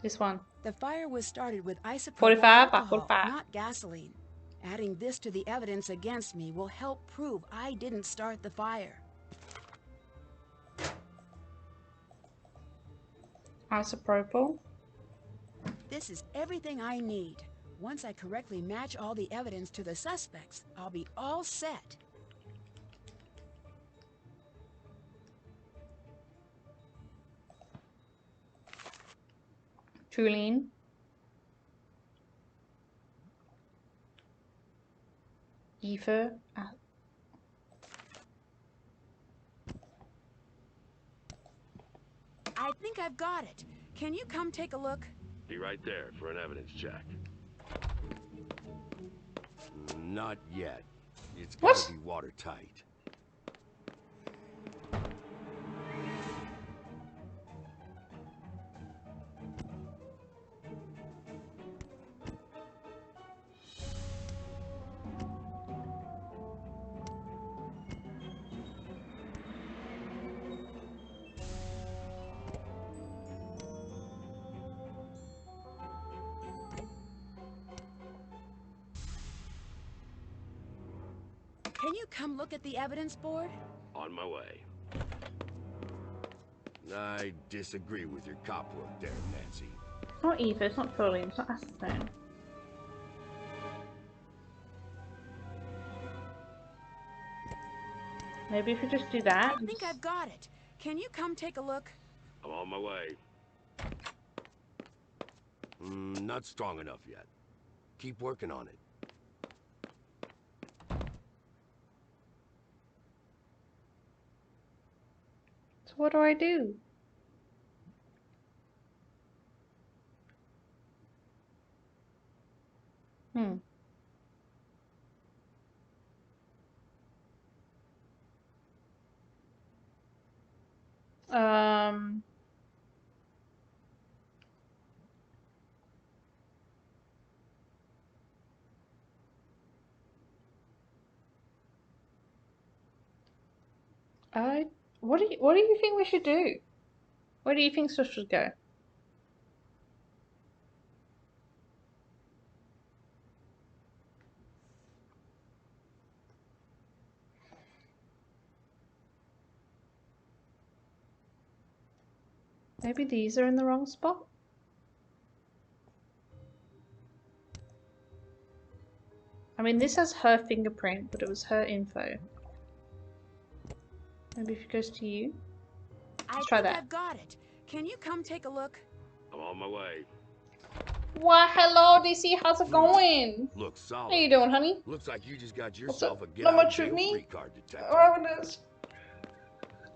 This one. The fire was started with isopropyl 45 by alcohol, 45. not gasoline. Adding this to the evidence against me will help prove I didn't start the fire. Isopropyl. This is everything I need. Once I correctly match all the evidence to the suspects, I'll be all set. Toluene. Ether. I think I've got it. Can you come take a look? Be right there for an evidence check. Not yet. It's gotta be watertight. Can you come look at the evidence board? On my way. I disagree with your cop work there, Nancy. It's not ether, it's not toluene, it's not acetone. Maybe if you just do that. I think I've got it. Can you come take a look? I'm on my way. Not strong enough yet. Keep working on it. So what do I do? Um. What do you think we should do? Where do you think stuff should go? Maybe these are in the wrong spot? I mean, this has her fingerprint, but it was her info. Maybe if it goes to you? Let's try that. I've got it. Can you come take a look? I'm on my way. Why, hello, DC. How's it going? Looks solid. How you doing, honey? Looks like you just got yourself a get Not out of much with jail me. free card detector. Oh, it is.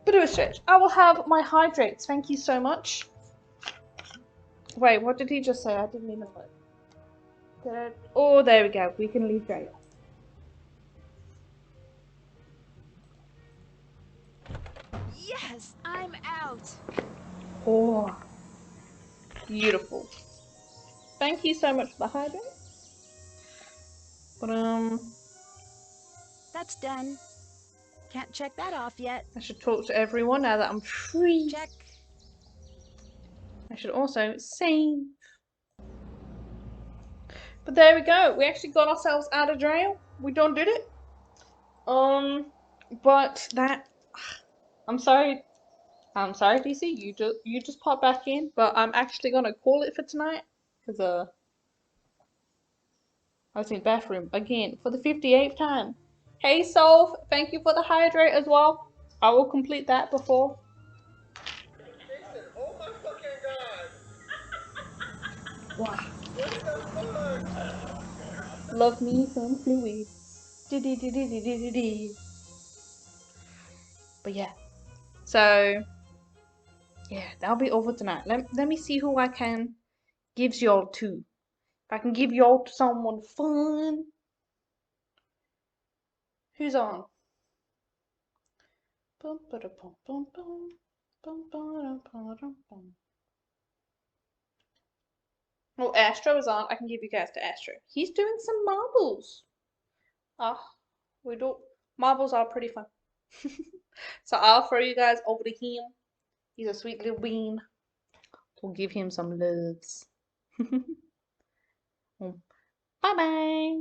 Bit of a stretch. I will have my hydrates. Thank you so much. Wait, what did he just say? I didn't even look. Oh, there we go. We can leave jail. Yes, I'm out. Oh, beautiful. Thank you so much for the hydrate. But That's done. Can't check that off yet. I should talk to everyone now that I'm free. Check. I should also save. But there we go. We actually got ourselves out of jail. We done did it. But that, I'm sorry, DC. You just pop back in. But I'm actually gonna call it for tonight because I was in the bathroom again for the 58th time. Hey, Solve, thank you for the hydrate as well. I will complete that before. Jason, oh my fucking god! Wow. What the fuck? Love me some fluids. But yeah. So yeah, that'll be all for tonight. Let me see who I can give y'all to. If I can give y'all to someone fun. Who's on? Oh, Astro is on. I can give you guys to Astro. He's doing some marbles. Ah, we do. Marbles are pretty fun. So I'll throw you guys over to him. He's a sweet little bean. We'll give him some loves. Bye bye.